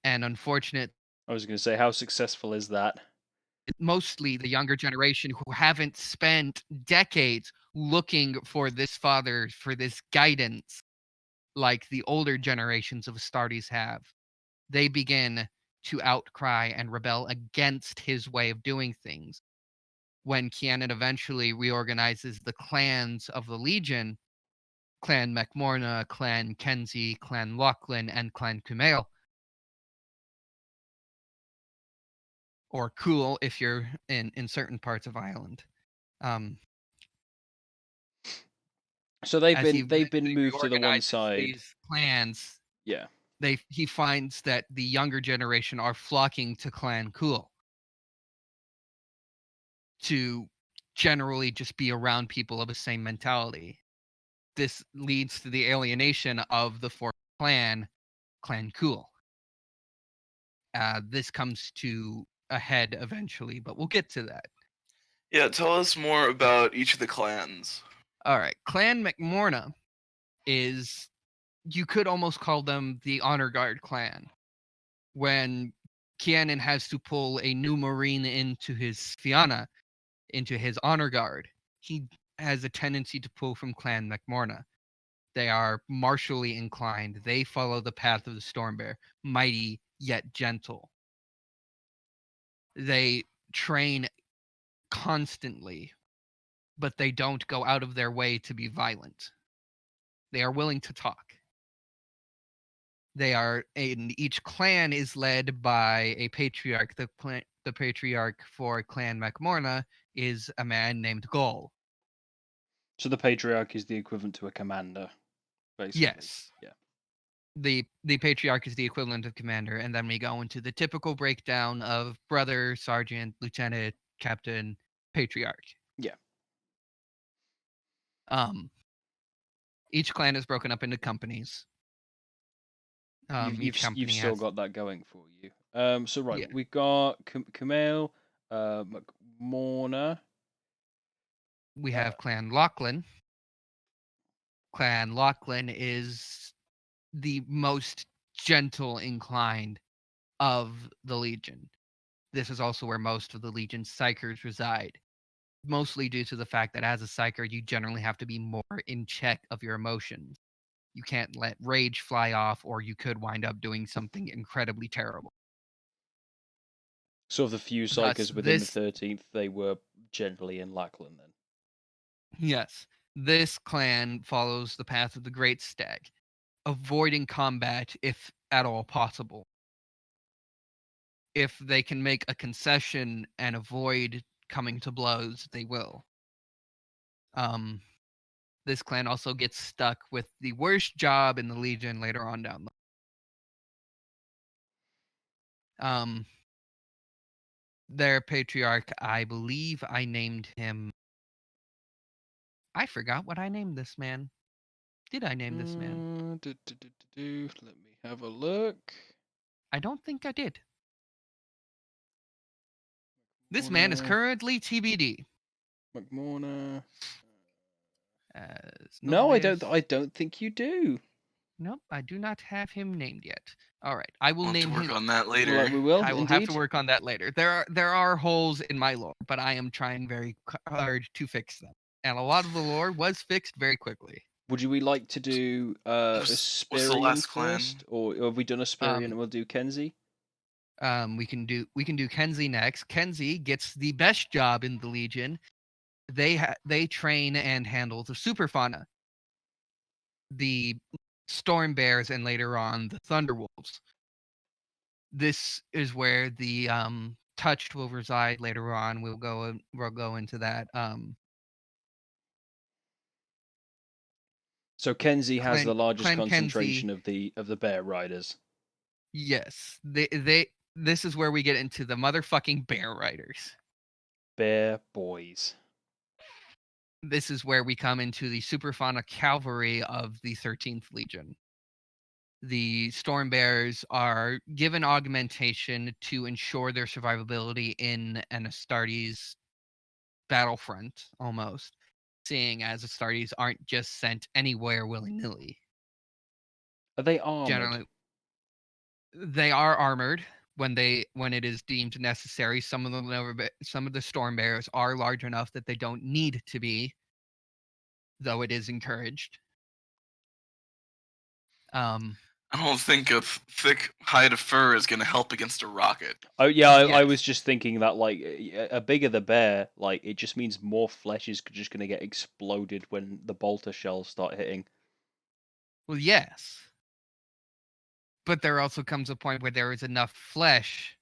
And unfortunate, I was going to say, how successful is that? mostly the younger generation who haven't spent decades looking for this father, for this guidance, like the older generations of Astartes have. They begin to outcry and rebel against his way of doing things. When Cianan eventually reorganizes the clans of the Legion, Clan MacMorna, Clan Kenzie, Clan Lachlan, and Clan Kumail, or Cool if you're in certain parts of Ireland. So they've been moved to the one side. These clans, yeah. He finds that the younger generation are flocking to Clan Cool to generally just be around people of the same mentality. This leads to the alienation of the fourth clan, Clan Cool. This comes to a head eventually, but we'll get to that. Yeah, tell us more about each of the clans. All right, Clan MacMorna is, you could almost call them the Honor Guard clan. When Cianan has to pull a new Marine into his Fianna, into his Honor Guard, he has a tendency to pull from Clan MacMorna. They are martially inclined. They follow the path of the Stormbear, mighty yet gentle. They train constantly, but they don't go out of their way to be violent. They are willing to talk. Each clan is led by a patriarch. The patriarch for Clan MacMorna is a man named Gol. So the patriarch is the equivalent to a commander, basically. Yes. Yeah. the patriarch is the equivalent of commander, and then we go into the typical breakdown of brother, sergeant, lieutenant, captain, patriarch. Yeah. Each clan is broken up into companies. You've still got that going for you. So right, Yeah. we've got Kumail, McMorna. We have Clan Lachlan. Clan Lachlan is the most gentle inclined of the Legion. This is also where most of the Legion's psychers reside, mostly due to the fact that as a psyker, you generally have to be more in check of your emotions. You can't let rage fly off, or you could wind up doing something incredibly terrible. So of the few psychers within the 13th, they were generally in Lachlan then? Yes. This clan follows the path of the Great Stag, avoiding combat if at all possible. If they can make a concession and avoid coming to blows, they will. This clan also gets stuck with the worst job in the Legion later on down the their patriarch, I believe I named him. I forgot what I named this man. Did I name this man? Let me have a look. I don't think I did. This man is currently TBD. McMorna. No, I don't think you do. Nope, I do not have him named yet. All right, I will we'll name have to him. work on that later. Well, we will. I will have to work on that later. There are holes in my lore, but I am trying very hard to fix them. And a lot of the lore was fixed very quickly. Would we like to do Asperian first, or have we done Asperian and we'll do Kenzie? We can do Kenzie next. Kenzie gets the best job in the Legion. They train and handle the super fauna, the storm bears, and later on the thunderwolves. This is where the touched will reside later on. We'll go into that. So Kenzie has the largest concentration Kenzie, of the bear riders. Yes, this is where we get into the motherfucking bear riders. Bear boys. This is where we come into the Superfauna cavalry of the 13th Legion. The Storm Bears are given augmentation to ensure their survivability in an Astartes battlefront, almost, seeing as Astartes aren't just sent anywhere willy-nilly. Are they armored? Generally, they are armored when it is deemed necessary. Some of the Storm Bears are large enough that they don't need to be, though it is encouraged. I don't think a thick hide of fur is going to help against a rocket. Oh yeah, I was just thinking that like a bigger the bear, like it just means more flesh is just going to get exploded when the bolter shells start hitting. Well, yes. But there also comes a point where there is enough flesh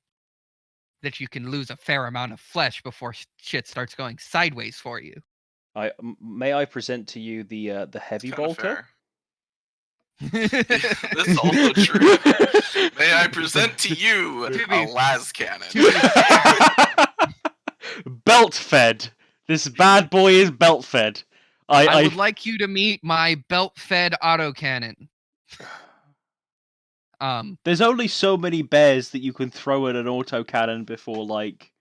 that you can lose a fair amount of flesh before shit starts going sideways for you. May I present to you the heavy bolter? This is also true. May I present to you a las cannon? Belt fed. This bad boy is belt fed. I would like you to meet my belt fed autocannon. There's only so many bears that you can throw at an autocannon before like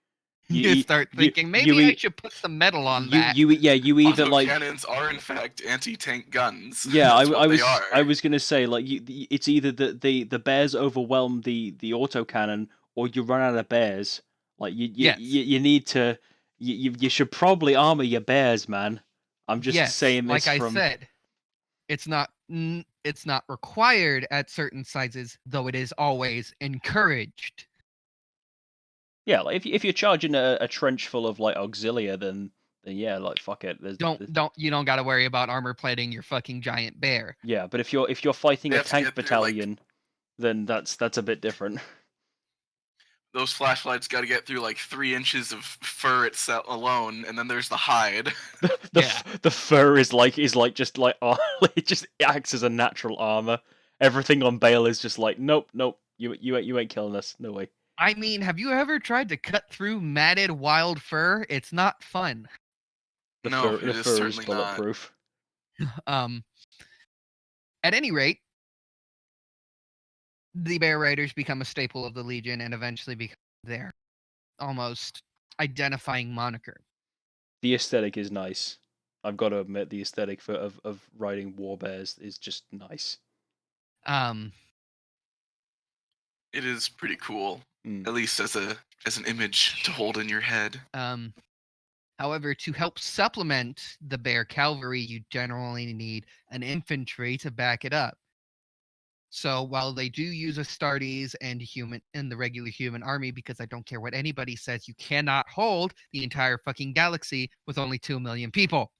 you start thinking maybe I should put some metal on that. You either like cannons are in fact anti-tank guns. Yeah, I was gonna say like it's either the bears overwhelm the autocannon or you run out of bears. Like you need to you should probably armor your bears, man. I'm just saying this like I said, it's not required at certain sizes, though it is always encouraged. Yeah, like if you're charging a trench full of like auxilia, then yeah, like fuck it. You don't got to worry about armor plating your fucking giant bear. Yeah, but if you're fighting a tank battalion, then that's a bit different. Those flashlights got to get through like 3 inches of fur itself alone, and then there's the hide. The fur is like just like it just acts as a natural armor, everything on Bale is just like, nope, you ain't killing us, no way. I mean, have you ever tried to cut through matted wild fur? It's not fun. The fur is bulletproof. At any rate, the Bear Riders become a staple of the Legion and eventually become their almost identifying moniker. The aesthetic is nice. I've got to admit, the aesthetic of riding war bears is just nice. It is pretty cool, at least as an image to hold in your head. However, to help supplement the bear cavalry, you generally need an infantry to back it up. So while they do use Astartes and the regular human army, because I don't care what anybody says, you cannot hold the entire fucking galaxy with only 2 million people.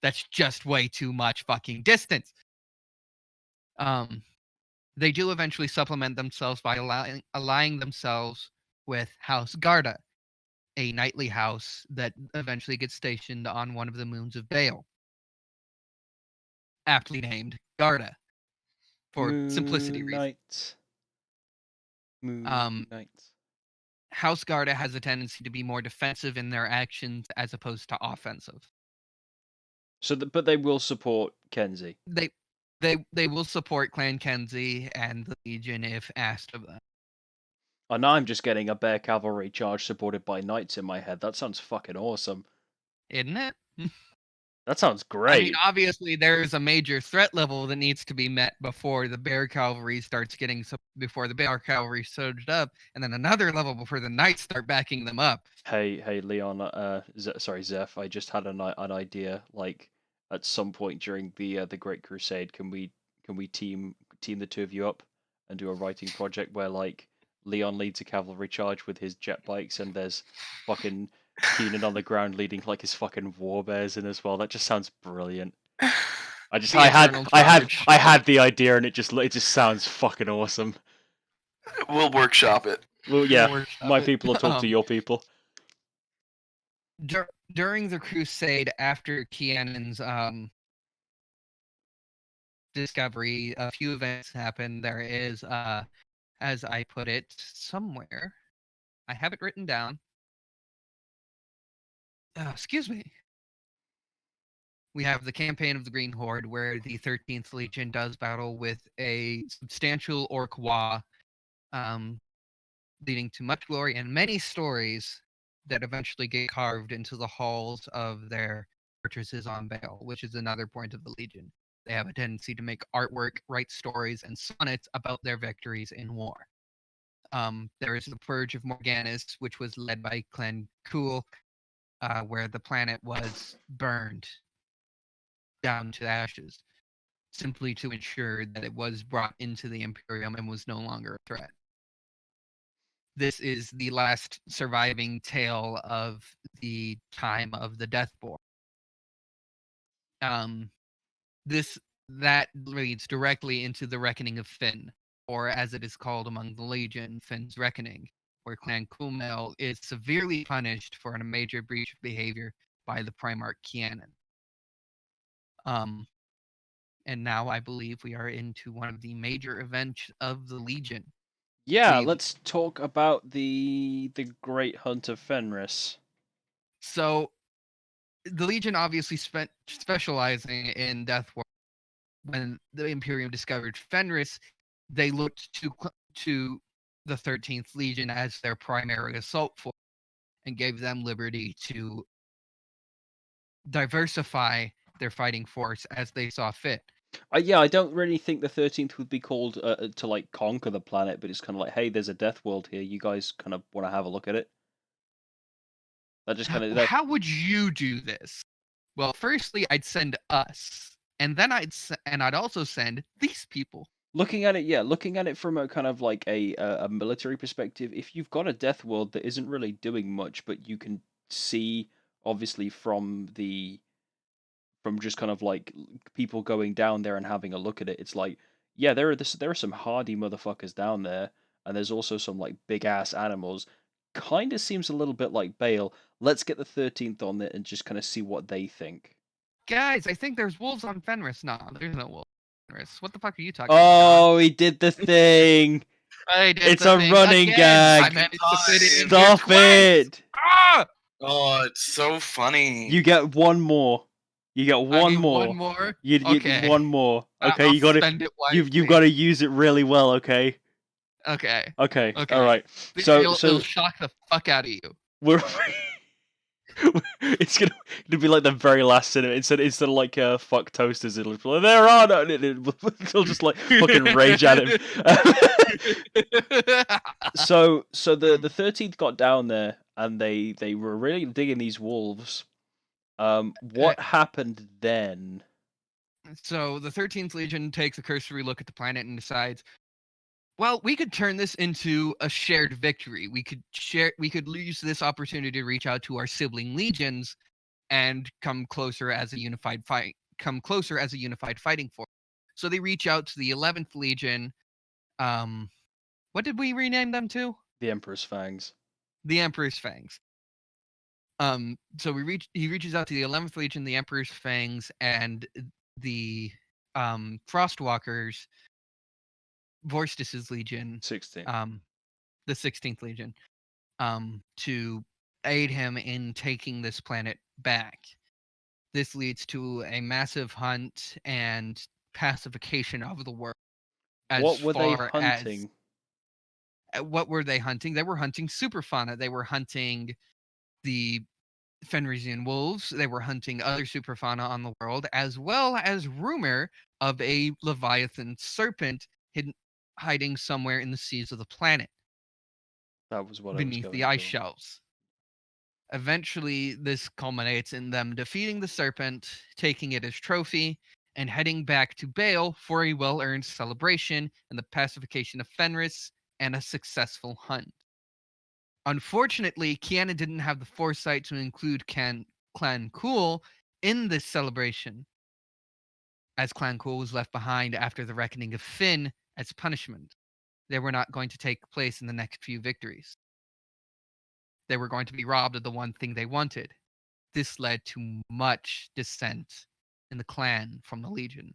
That's just way too much fucking distance. They do eventually supplement themselves by allying themselves with House Garda, a knightly house that eventually gets stationed on one of the moons of Baal, aptly named Garda, for simplicity reasons. Moon Knights. House Garda has a tendency to be more defensive in their actions as opposed to offensive. But they will support Kenzie. They will support Clan Kenzie and the Legion if asked of them. Oh, now I'm just getting a bear cavalry charge supported by knights in my head. That sounds fucking awesome. Isn't it? That sounds great. I mean, obviously, there's a major threat level that needs to be met before the bear cavalry before the bear cavalry surged up, and then another level before the knights start backing them up. Hey, Leon. Zeph. I just had an idea. Like, at some point during the Great Crusade, can we team the two of you up and do a writing project where like Leon leads a cavalry charge with his jet bikes, and there's fucking Keenan on the ground leading like his fucking war bears in as well. That just sounds brilliant. I had the idea, and it just sounds fucking awesome. We'll workshop it. Well, yeah, my people will talk to your people. During the crusade, after Kianan's discovery, a few events happen. There is, as I put it somewhere, I have it written down. Excuse me. We have the campaign of the Green Horde, where the 13th Legion does battle with a substantial Orc Wa, leading to much glory and many stories that eventually get carved into the halls of their fortresses on Baal, which is another point of the Legion. They have a tendency to make artwork, write stories, and sonnets about their victories in war. There is the Purge of Morganus, which was led by Clan Cool, where the planet was burned down to ashes, simply to ensure that it was brought into the Imperium and was no longer a threat. This is the last surviving tale of the time of the Deathborn. That leads directly into the Reckoning of Finn, or as it is called among the Legion, Finn's Reckoning, where Clan Kumail is severely punished for a major breach of behavior by the Primarch Kianan. And now I believe we are into one of the major events of the Legion. Yeah, let's talk about the Great Hunt of Fenris. So, the Legion obviously specializing in Deathborn. When the Imperium discovered Fenris, they looked to the 13th Legion as their primary assault force and gave them liberty to diversify their fighting force as they saw fit. Yeah, I don't really think the 13th would be called to like conquer the planet, but it's kind of like, hey, there's a death world here. You guys kind of want to have a look at it. That just kind of. How would you do this? Well, firstly, I'd send us, and then I'd also send these people. Looking at it from a kind of like a military perspective, if you've got a death world that isn't really doing much, but you can see obviously from just kind of like people going down there and having a look at it, it's like, yeah, there are some hardy motherfuckers down there, and there's also some like big ass animals. Kind of seems a little bit like Baal. Let's get the 13th on it and just kind of see what they think. Guys, I think there's wolves on Fenris. No, there's no wolves. Fenris. What the fuck are you talking about? Oh, he did the thing. It's a running again. gag. I managed to fit it in Stop here it. Ah! Oh, it's so funny. You get one more. You get one more. One more. You one more. Okay, I'll you got to. spend it wisely. You've got to use it really well. Okay. Okay. Okay. Okay. All right. It'll shock the fuck out of you. We're. It's gonna be like the very last cinema instead of like fuck toasters. It'll be like, there are no. It'll just like fucking rage at him. So the 13th got down there and they were really digging these wolves. What happened then? So the 13th Legion takes a cursory look at the planet and decides, well, we could turn this into a shared victory. We could use this opportunity to reach out to our sibling legions and come closer as a unified fighting force. So they reach out to the 11th Legion. What did we rename them to? The Emperor's Fangs. The Emperor's Fangs. So he reaches out to the 11th Legion, the Emperor's Fangs, and the Frostwalkers, Vorstis's Legion, 16. The 16th Legion, to aid him in taking this planet back. This leads to a massive hunt and pacification of the world. What were they hunting? What were they hunting? They were hunting superfauna. They were hunting the Fenrisian wolves. They were hunting other superfauna on the world, as well as rumor of a Leviathan serpent hiding somewhere in the seas of the planet. That was what beneath the ice shelves. Eventually, this culminates in them defeating the serpent, taking it as trophy, and heading back to Bale for a well-earned celebration and the pacification of Fenris and a successful hunt. Unfortunately, Kiana didn't have the foresight to include Clan Cool in this celebration, as Clan Cool was left behind after the reckoning of Finn as punishment. They were not going to take place in the next few victories. They were going to be robbed of the one thing they wanted. This led to much dissent in the clan from the Legion.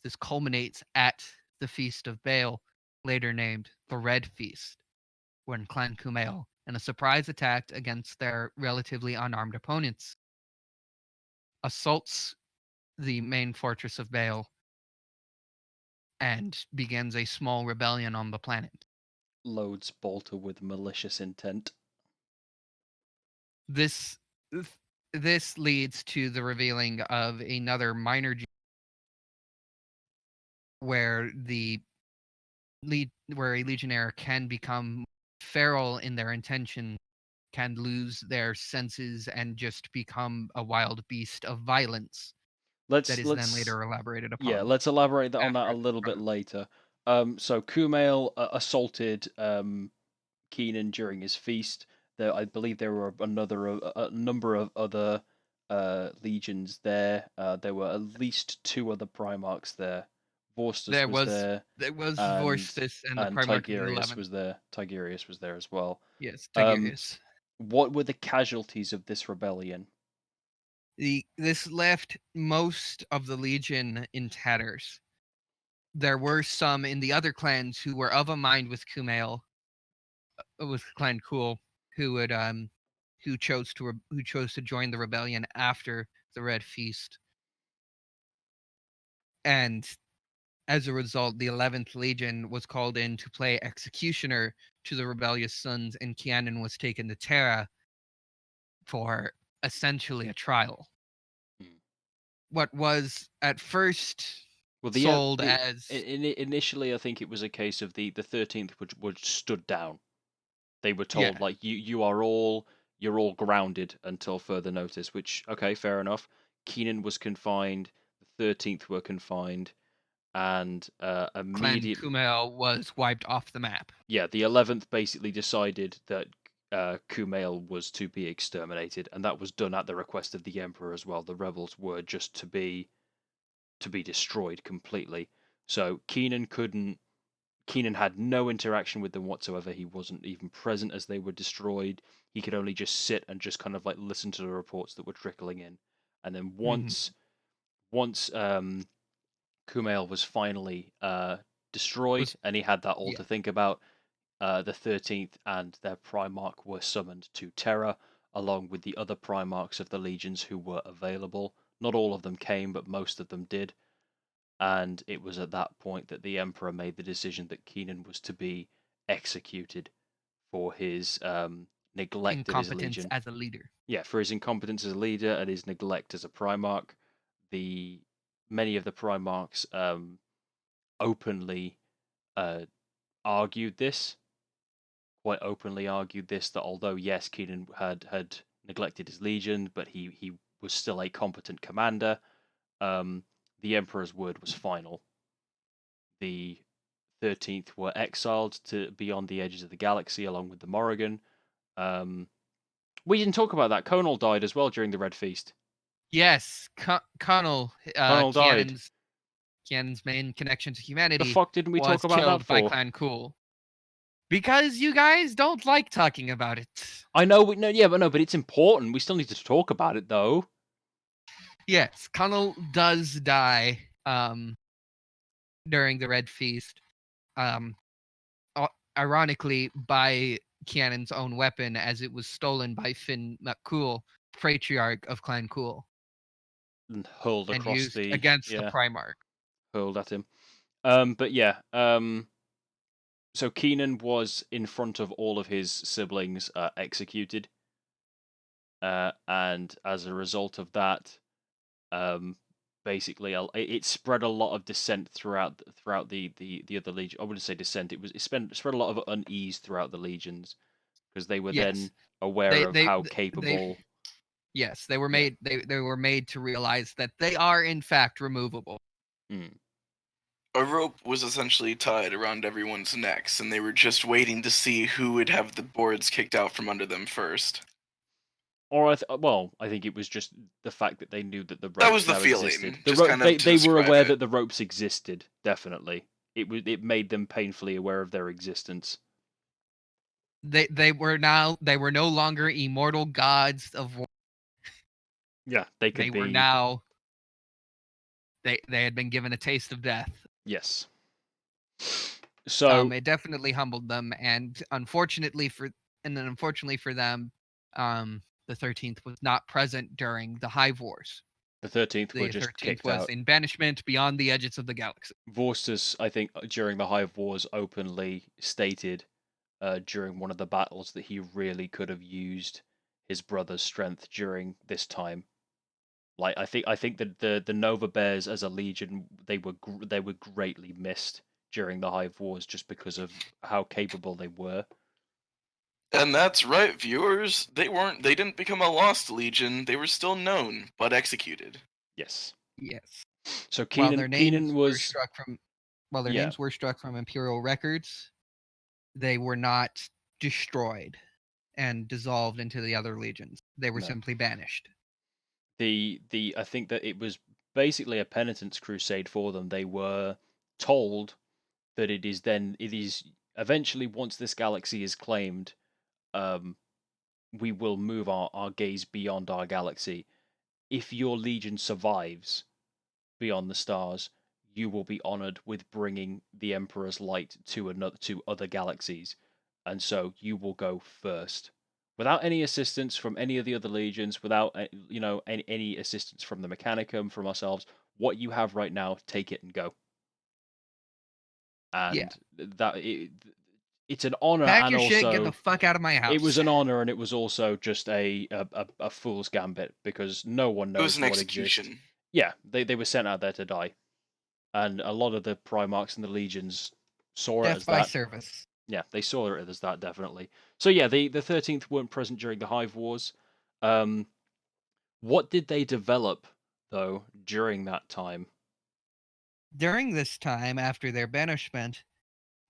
This culminates at the Feast of Baal, later named the Red Feast, when Clan Kumail, in a surprise attack against their relatively unarmed opponents, assaults the main fortress of Baal and begins a small rebellion on the planet. Loads Balta with malicious intent. This leads to the revealing of another minor where a legionnaire can become feral in their intention, can lose their senses and just become a wild beast of violence. That is then later elaborated upon. Yeah, let's elaborate on that a little bit later. So Kumail assaulted Keenan during his feast. I believe there were a number of other legions there. There were at least 2 other Primarchs there. Vorstis was there. There was Vorstis and the Primarch Tigurius was there. Tigurius was there as well. Yes, Tigurius. What were the casualties of this rebellion? This left most of the Legion in tatters. There were some in the other clans who were of a mind with Kumail, with Clan Cool, who chose to join the rebellion after the Red Feast. And as a result, the 11th Legion was called in to play executioner to the rebellious sons, and Kianan was taken to Terra for essentially a trial. What was at first sold as... Initially, I think it was a case of the 13th which stood down. They were told, like, you're all grounded until further notice, which, okay, fair enough. Keenan was confined, the 13th were confined, and immediately... Clan Kumail was wiped off the map. Yeah, the 11th basically decided that Kumail was to be exterminated, and that was done at the request of the Emperor as well. The rebels were just to be destroyed completely. So Keenan had no interaction with them whatsoever. He wasn't even present as they were destroyed. He could only just sit and just kind of like listen to the reports that were trickling in. And then once Kumail was finally destroyed, and he had that all to think about. The 13th and their Primarch were summoned to Terra, along with the other Primarchs of the legions who were available. Not all of them came, but most of them did. And it was at that point that the Emperor made the decision that Keenan was to be executed for his neglect of his legion. As a leader. Yeah, for his incompetence as a leader and his neglect as a Primarch. Many of the Primarchs openly argued this. Quite openly argued this, that although yes, Keenan had neglected his legion, but he was still a competent commander. The Emperor's word was final. The 13th were exiled to beyond the edges of the galaxy, along with the Morrigan. We didn't talk about that. Conal died as well during the Red Feast. Yes, Conal died. Kian's main connection to humanity. The fuck didn't we talk about that for? By Clan Cool. Because you guys don't like talking about it. I know, but it's important. We still need to talk about it, though. Yes, Conal does die during the Red Feast. Ironically, by Kian's own weapon, as it was stolen by Finn McCool, Patriarch of Clan Cool. And hurled across used against the Primarch. Hurled at him. But yeah, so Keenan was in front of all of his siblings executed. And as a result of that, basically it spread a lot of dissent throughout the other legion. I wouldn't say dissent. It spread a lot of unease throughout the legions, because they were then aware of how capable. Yes, they were made. They were made to realize that they are in fact removable. A rope was essentially tied around everyone's necks, and they were just waiting to see who would have the boards kicked out from under them first. Or I think it was just the fact that they knew that the ropes that was the feeling. Existed. They were aware that the ropes existed. Definitely, it made them painfully aware of their existence. They were no longer immortal gods of war. Yeah, they were now. They had been given a taste of death. Yes. So it definitely humbled them, and unfortunately for them, the 13th was not present during the Hive Wars. The 13th were just kicked out. In banishment beyond the edges of the galaxy. Vorstus, I think, during the Hive Wars, openly stated during one of the battles that he really could have used his brother's strength during this time. Like I think that the Nova Bears as a legion, they were greatly missed during the Hive Wars just because of how capable they were. And that's right, viewers. They didn't become a lost legion. They were still known, but executed. Yes. Yes. So Keenan was while their names were struck from Imperial records, they were not destroyed and dissolved into the other legions. They were simply banished. I think that it was basically a penitence crusade for them. They were told that it is eventually, once this galaxy is claimed, we will move our gaze beyond our galaxy. If your legion survives beyond the stars, you will be honored with bringing the Emperor's light to other galaxies, and so you will go first. Without any assistance from any of the other legions, without any assistance from the Mechanicum, from ourselves, what you have right now, take it and go. And it's an honor. Pack and your also, shit, get the fuck out of my house. It was an honor, and it was also just a fool's gambit, because no one knows what exists. It was an execution. Yeah, they were sent out there to die, and a lot of the Primarchs and the legions saw it as that. Death by service. Yeah, they saw it as that, definitely. So yeah, the 13th weren't present during the Hive Wars. What did they develop, though, during that time? During this time, after their banishment,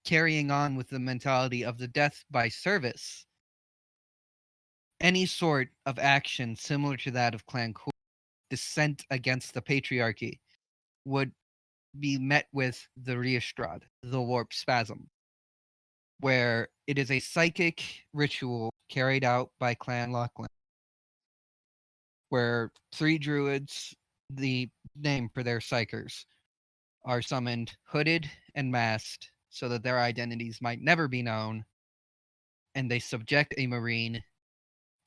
carrying on with the mentality of the death by service, any sort of action similar to that of Clan Cool, dissent against the Patriarchy, would be met with the Riestrad, the Warp Spasm, where it is a psychic ritual carried out by Clan Lachlan, where 3 druids, the name for their psychers, are summoned hooded and masked so that their identities might never be known, and they subject a Marine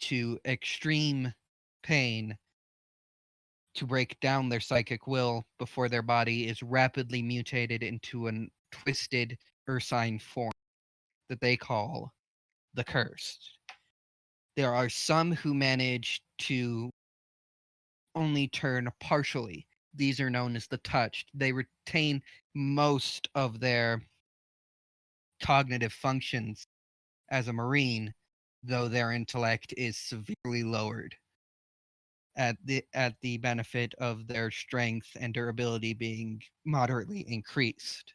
to extreme pain to break down their psychic will before their body is rapidly mutated into a twisted ursine form that they call the Cursed. There are some who manage to only turn partially. These are known as the Touched. They retain most of their cognitive functions as a Marine, though their intellect is severely lowered at the benefit of their strength and durability being moderately increased.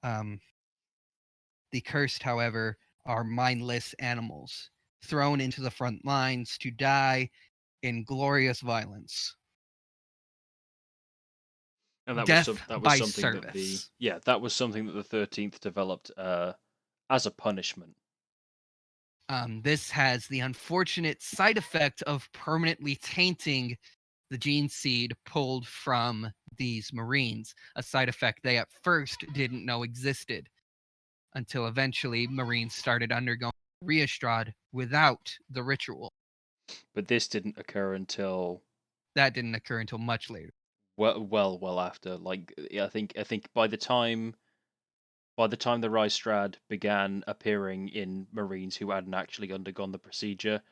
The Cursed, however, are mindless animals thrown into the front lines to die in glorious violence. And that Death was by something that service. that was something that the 13th developed as a punishment. This has the unfortunate side effect of permanently tainting the gene seed pulled from these Marines, a side effect they at first didn't know existed, until eventually Marines started undergoing Reestrad without the ritual. But this didn't occur until... That didn't occur until much later. Well after. Like, I think by the time the Reichsstrad began appearing in Marines who hadn't actually undergone the procedure,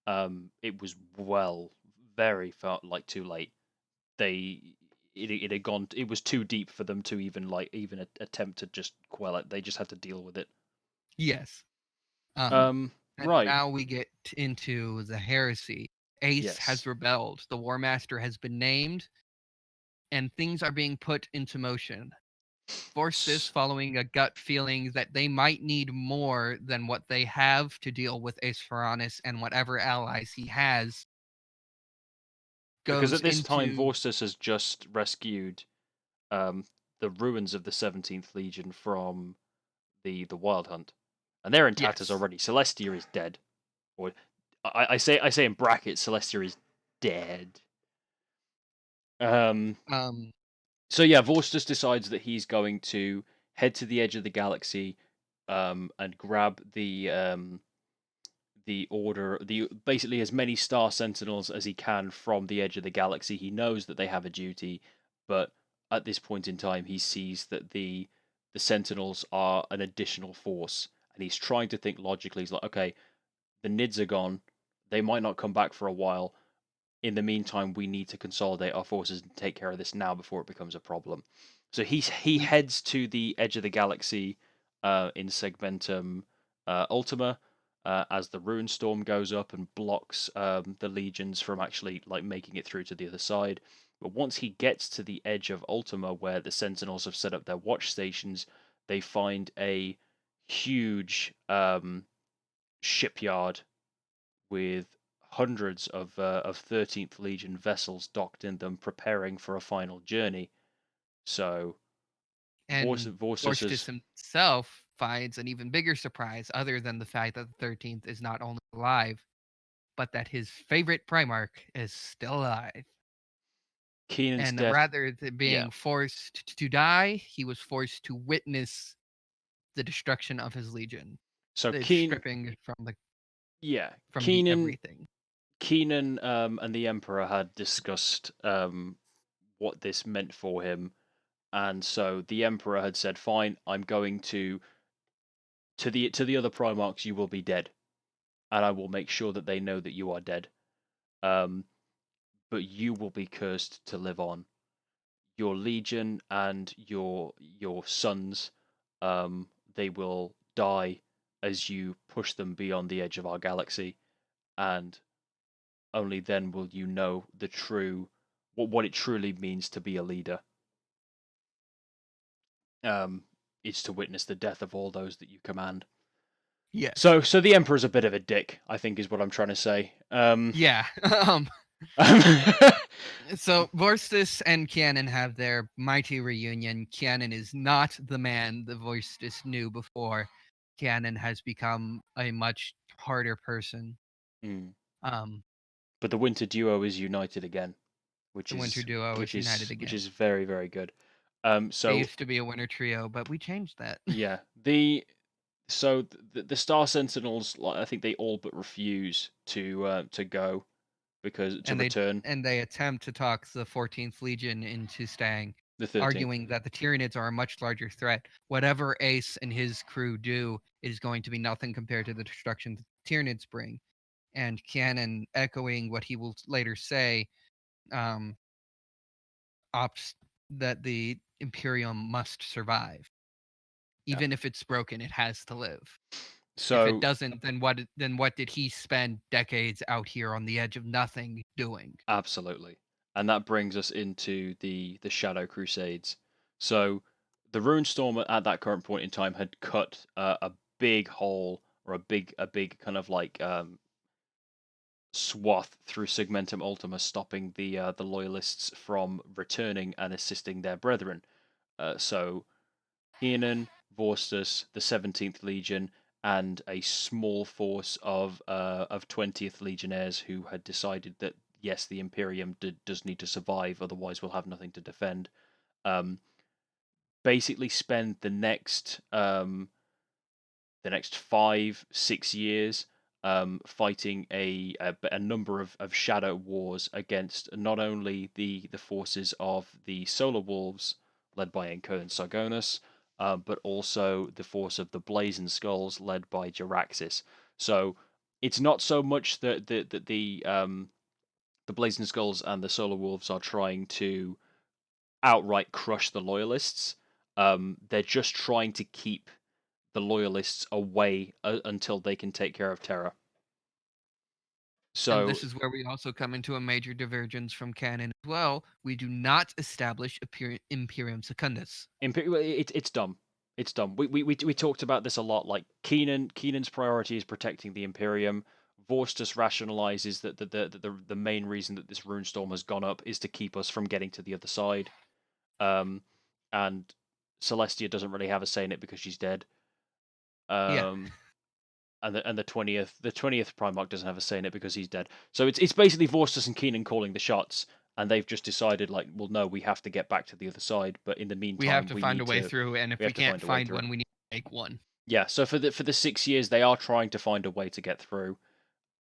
it was very far, like, too late. It had gone. It was too deep for them to even attempt to just quell it. They just had to deal with it. Yes. Right. Now we get into the heresy. Ace has rebelled. The War Master has been named, and things are being put into motion. Vorstis, following a gut feeling that they might need more than what they have to deal with Ace Ferranis and whatever allies he has. Because at this time, Vorstis has just rescued the ruins of the 17th Legion from the Wild Hunt, and they're in tatters already. Celestia is dead, or I say in brackets, Celestia is dead. So yeah, Vorstis decides that he's going to head to the edge of the galaxy, and grab the order, basically as many Star Sentinels as he can from the edge of the galaxy. He knows that they have a duty, but at this point in time, he sees that the Sentinels are an additional force, and he's trying to think logically. He's like, okay, the Nids are gone; they might not come back for a while. In the meantime, we need to consolidate our forces and take care of this now before it becomes a problem. So he heads to the edge of the galaxy in Segmentum Ultima as the Rune Storm goes up and blocks the legions from actually making it through to the other side. But once he gets to the edge of Ultima, where the Sentinels have set up their watch stations, they find a huge shipyard with hundreds of 13th Legion vessels docked in them, preparing for a final journey. So, Vorstis himself finds an even bigger surprise, other than the fact that the 13th is not only alive, but that his favorite Primarch is still alive. Keenan's death, rather than being forced to die, he was forced to witness the destruction of his legion. So stripping from the everything. Keenan and the Emperor had discussed what this meant for him, and so the Emperor had said, "Fine, I'm going to the other Primarchs. You will be dead, and I will make sure that they know that you are dead. But you will be cursed to live on. Your legion and your sons, they will die as you push them beyond the edge of our galaxy, and only then will you know the true what it truly means to be a leader. Is to witness the death of all those that you command." Yes. So the Emperor's a bit of a dick, I think, is what I'm trying to say. Yeah. So Vorstis and Kianan have their mighty reunion. Kianan is not the man the Vorstis knew before. Kianan has become a much harder person. But the Winter Duo is united again, which is united again. Which is very, very good. They So used to be a winter trio, but we changed that. yeah, the Star Sentinels, like, I think they all but refuse to go because to and they return. and they attempt to talk the 14th Legion into staying, The 13th. arguing that the Tyranids are a much larger threat. Whatever Ace and his crew do is going to be nothing compared to the destruction the Tyranids bring. And Canon, echoing what he will later say, opts that the Imperium must survive. Even if it's broken, it has to live. If it doesn't, then what did he spend decades out here on the edge of nothing doing? Absolutely. And that brings us into the Shadow Crusades. So the Runestorm at that current point in time had cut a big hole, or a big kind of like swath through Segmentum Ultima, stopping the loyalists from returning and assisting their brethren. So Kiernan, Vorstus, the 17th Legion, and a small force of 20th Legionnaires who had decided that yes, the Imperium does need to survive, otherwise we'll have nothing to defend. Basically, spend the next 5-6 years fighting a number of shadow wars against not only the forces of the Solar Wolves, led by Enko and Sargonus, but also the force of the Blazing Skulls, led by Jaraxxus. So it's not so much that the Blazing Skulls and the Solar Wolves are trying to outright crush the Loyalists. They're just trying to keep the Loyalists away until they can take care of Terra. So, and this is where we also come into a major divergence from canon as well. We do not establish Imperium Secundus. It's dumb. It's dumb. We talked about this a lot. Like Keenan's priority is protecting the Imperium. Vorstus rationalizes that the main reason that this runestorm has gone up is to keep us from getting to the other side. And Celestia doesn't really have a say in it because she's dead. Yeah. And the 20th Primarch doesn't have a say in it because he's dead. So it's basically Vorstus and Keenan calling the shots, and they've just decided like, well, no, we have to get back to the other side. But in the meantime, we have to find a way through, and if we can't find one, we need to make one. Yeah. So for the 6 years, they are trying to find a way to get through.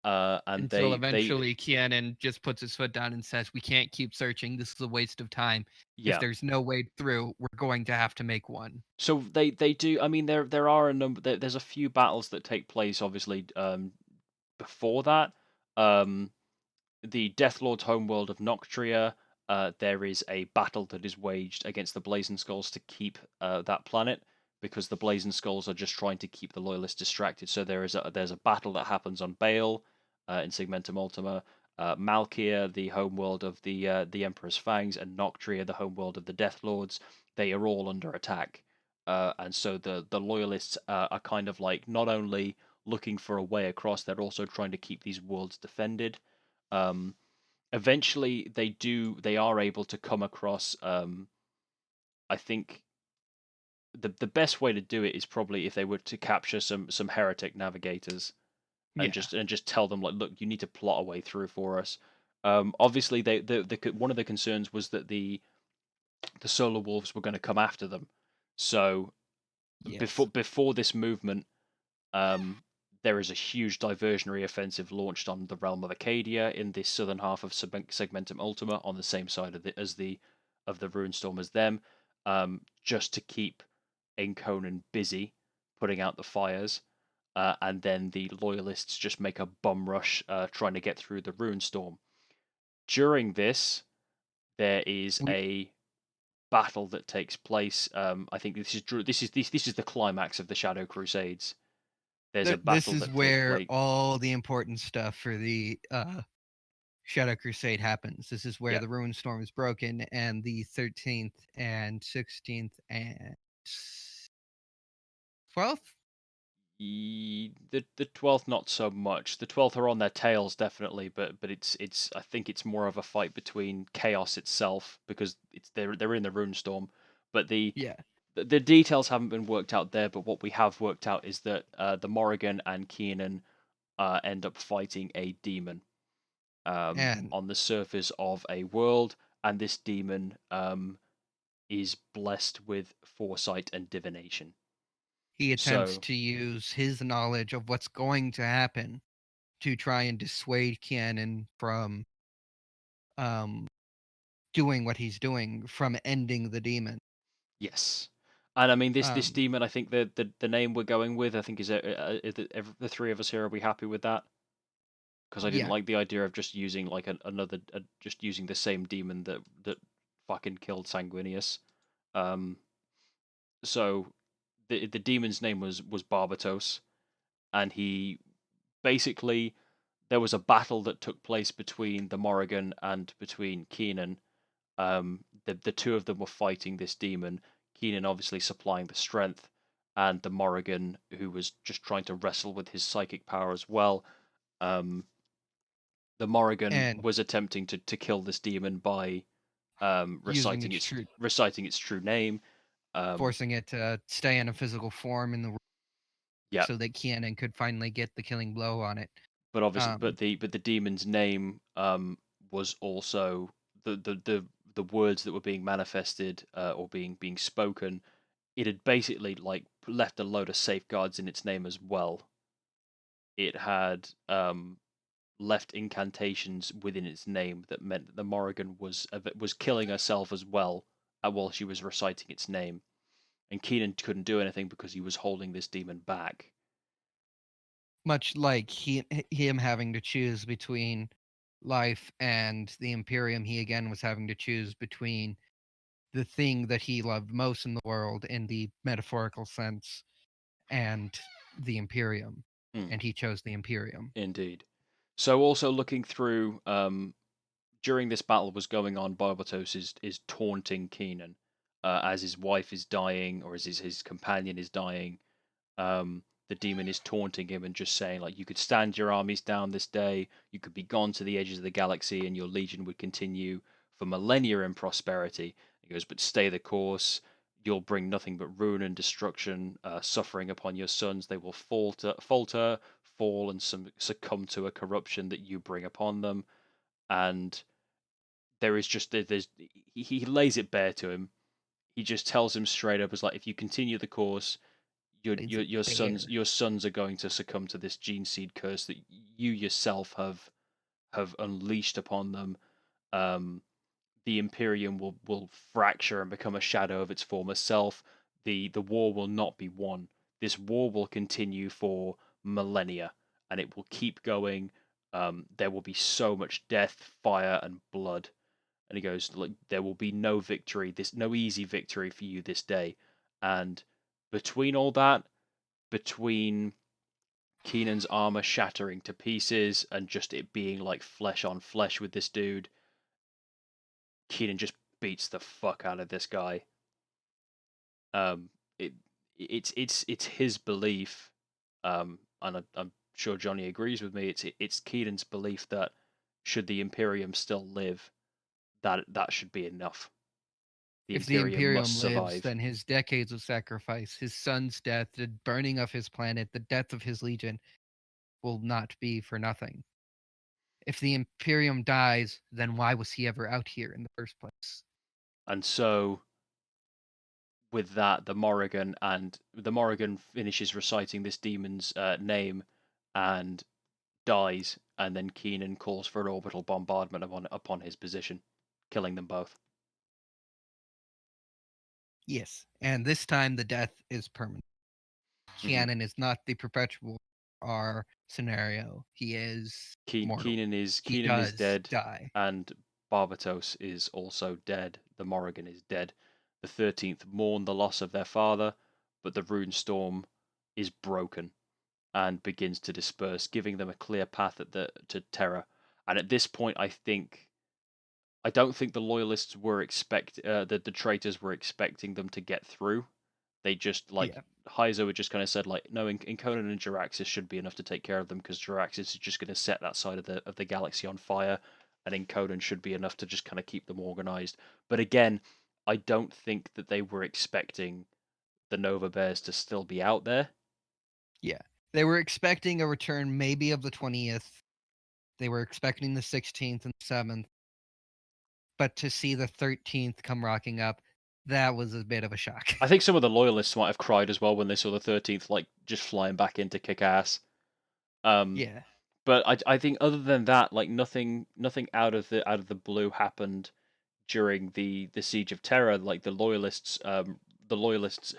And until eventually Kiernan just puts his foot down and says, "We can't keep searching. This is a waste of time. Yeah. If there's no way through, we're going to have to make one." So they do. I mean, there are a number. There's a few battles that take place, obviously, before that. The Deathlord's homeworld of Noctria. There is a battle that is waged against the Blazing Skulls to keep that planet, because the Blazing Skulls are just trying to keep the Loyalists distracted. So there's a battle that happens on Bale in Segmentum Ultima. Malkia, the homeworld of the Emperor's Fangs, and Noctria, the homeworld of the Deathlords, they are all under attack. And so the Loyalists are kind of like not only looking for a way across, they're also trying to keep these worlds defended. Eventually, they are able to come across. I think the best way to do it is probably if they were to capture some heretic navigators, and just tell them like, look, you need to plot a way through for us. Obviously, one of the concerns was that the Solar Wolves were going to come after them. So before this movement, there is a huge diversionary offensive launched on the realm of Acadia in the southern half of Segmentum Ultima, on the same side of the Runestorm as them, just to keep Enkonen busy putting out the fires, and then the Loyalists just make a bum rush trying to get through the Runestorm. During this, there is a battle that takes place. I think this is the climax of the Shadow Crusades. There's a battle. This is where all the important stuff for the Shadow Crusade happens. This is where the Runestorm is broken, and the 13th and 16th and 12th. The 12th not so much. The 12th are on their tails definitely, but it's I think it's more of a fight between Chaos itself, because they're in the Runestorm, but the details haven't been worked out there. But what we have worked out is that the Morrigan and Keenan end up fighting a demon on the surface of a world, and this demon is blessed with foresight and divination. He attempts to use his knowledge of what's going to happen to try and dissuade Kianan from doing what he's doing, from ending the demon. Yes. And I mean, this demon, I think the name we're going with, I think is the three of us here. Are we happy with that? Because I didn't like the idea of just using like just using the same demon that fucking killed Sanguinius. So the demon's name was Barbatos, and he basically, there was a battle that took place between the Morrigan and between Keenan. The two of them were fighting this demon. Keenan obviously supplying the strength, and the Morrigan, who was just trying to wrestle with his psychic power as well. The Morrigan was attempting to kill this demon by reciting its true name, forcing it to stay in a physical form in the world, so that Kieran could finally get the killing blow on it. But obviously, but the demon's name was also the words that were being manifested or being spoken. It had basically like left a load of safeguards in its name as well. It had left incantations within its name that meant that the Morrigan was killing herself as well while she was reciting its name, and Keenan couldn't do anything because he was holding this demon back. Much like him having to choose between life and the Imperium, he again was having to choose between the thing that he loved most in the world, in the metaphorical sense, and the Imperium. And he chose the Imperium. Indeed. So also looking through, during this battle was going on, Barbatos is taunting Keenan as his wife is dying, or as his companion is dying. The demon is taunting him and just saying, like, you could stand your armies down this day, you could be gone to the edges of the galaxy, and your legion would continue for millennia in prosperity. He goes, but stay the course. You'll bring nothing but ruin and destruction, suffering upon your sons. They will falter, fall, and succumb to a corruption that you bring upon them. And there is just he lays it bare to him. He just tells him straight up, as like, if you continue the course, your sons are going to succumb to this gene seed curse that you yourself have unleashed upon them. The Imperium will fracture and become a shadow of its former self. The war will not be won. This war will continue for millennia, and it will keep going. There will be so much death, fire, and blood. And he goes, like, there will be no victory, no easy victory for you this day. And between all that, between Keenan's armor shattering to pieces and just it being like flesh on flesh with this dude, Keenan just beats the fuck out of this guy. It's his belief, and I'm sure Johnny agrees with me. It's Keenan's belief that should the Imperium still live, that should be enough. If the Imperium lives, then his decades of sacrifice, his son's death, the burning of his planet, the death of his legion, will not be for nothing. If the Imperium dies, then why was he ever out here in the first place? And so, with that, the Morrigan finishes reciting this demon's name and dies, and then Keenan calls for an orbital bombardment upon his position, killing them both. Yes, and this time the death is permanent. Keenan is not the perpetual R scenario. He is mortal. Keenan is dead, and Barbatos is also dead. The Morrigan is dead. The 13th mourn the loss of their father, but the rune storm is broken and begins to disperse, giving them a clear path to Terra. And at this point, I don't think the loyalists were the traitors were expecting them to get through. They just Hyzo had just kind of said, like, no, Inkonan and Jaraxxus should be enough to take care of them, because Jaraxxus is just going to set that side of the galaxy on fire, and Inkonan should be enough to just kind of keep them organized. But again, I don't think that they were expecting the Nova Bears to still be out there. Yeah, they were expecting a return maybe of the 20th. They were expecting the 16th and 7th. But to see the 13th come rocking up, that was a bit of a shock. I think some of the loyalists might have cried as well when they saw the 13th like just flying back in to kick ass. Yeah. But I think other than that, like nothing out of the blue happened during the Siege of Terror. Like the loyalists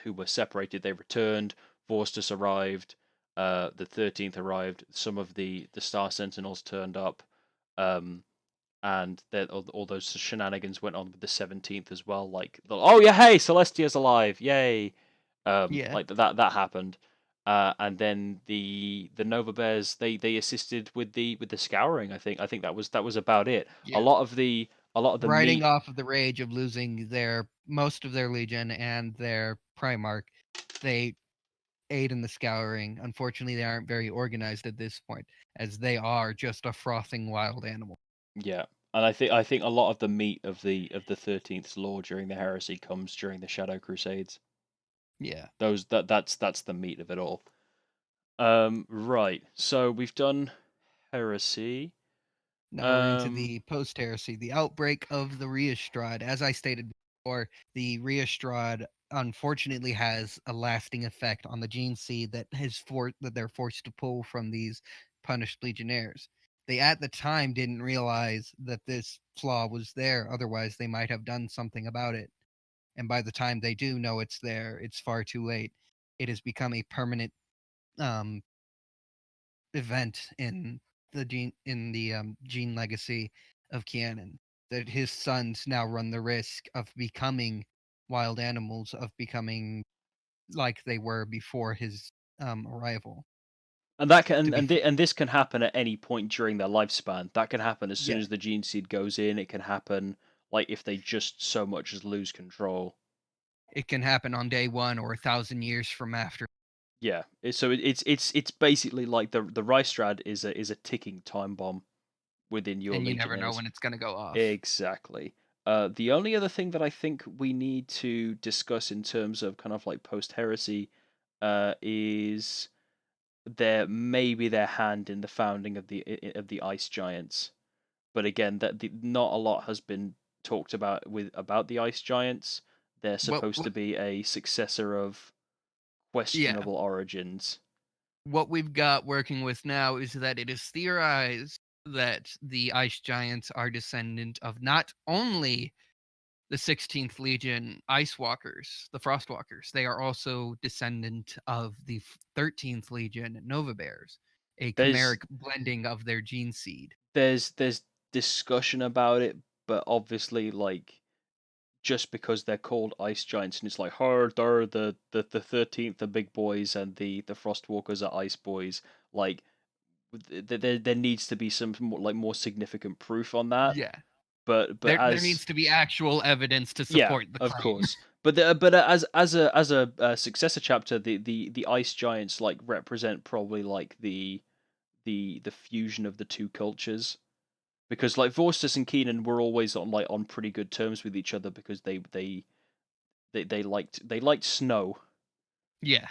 who were separated, they returned. Vorstus arrived. The 13th arrived. Some of the Star Sentinels turned up. And then all those shenanigans went on with the 17th as well. Like, oh yeah, hey, Celestia's alive, yay! Yeah. Like that happened. And then the Nova Bears they assisted with the scouring. I think that was about it. Yeah. A lot of the Riding meat... off of the rage of losing most of their legion and their Primarch, they aid in the scouring. Unfortunately, they aren't very organized at this point, as they are just a frothing wild animal. Yeah, and I think a lot of the meat of the 13th's lore during the heresy comes during the Shadow Crusades. Yeah. That's the meat of it all. Right. So we've done heresy. Now we're into the post-heresy, the outbreak of the Reestrad. As I stated before, the Reestrad unfortunately has a lasting effect on the gene seed that they're forced to pull from these punished legionnaires. They at the time didn't realize that this flaw was there, otherwise they might have done something about it. And by the time they do know it's there, it's far too late. It has become a permanent event in the gene legacy of Kianan, that his sons now run the risk of becoming wild animals, of becoming like they were before his arrival. And that can and this can happen at any point during their lifespan. That can happen as soon as the gene seed goes in. It can happen like if they just so much as lose control. It can happen on day one or 1,000 years from after. Yeah, it's basically like the Reichsrad is a ticking time bomb within your and you legionnaires. never know when it's going to go off. Exactly. The only other thing that I think we need to discuss in terms of kind of like post heresy is maybe their hand in the founding of the ice giants. But again, not a lot has been talked about about the ice giants. They're supposed to be a successor of questionable origins. What we've got working with now is that it is theorized that the ice giants are descendant of not only the 16th Legion Ice Walkers, the Frost Walkers, they are also descendant of the 13th Legion Nova Bears, a chimeric blending of their gene seed. There's discussion about it, but obviously, like, just because they're called ice giants and it's like, they're the 13th, the big boys, and the Frost Walkers are ice boys, like, there needs to be some more significant proof on that. Yeah. But there needs to be actual evidence to support the claim. Of course. But as a successor chapter, the ice giants like represent probably like the fusion of the two cultures, because like Vorstus and Keenan were always on pretty good terms with each other because they liked snow. Yeah.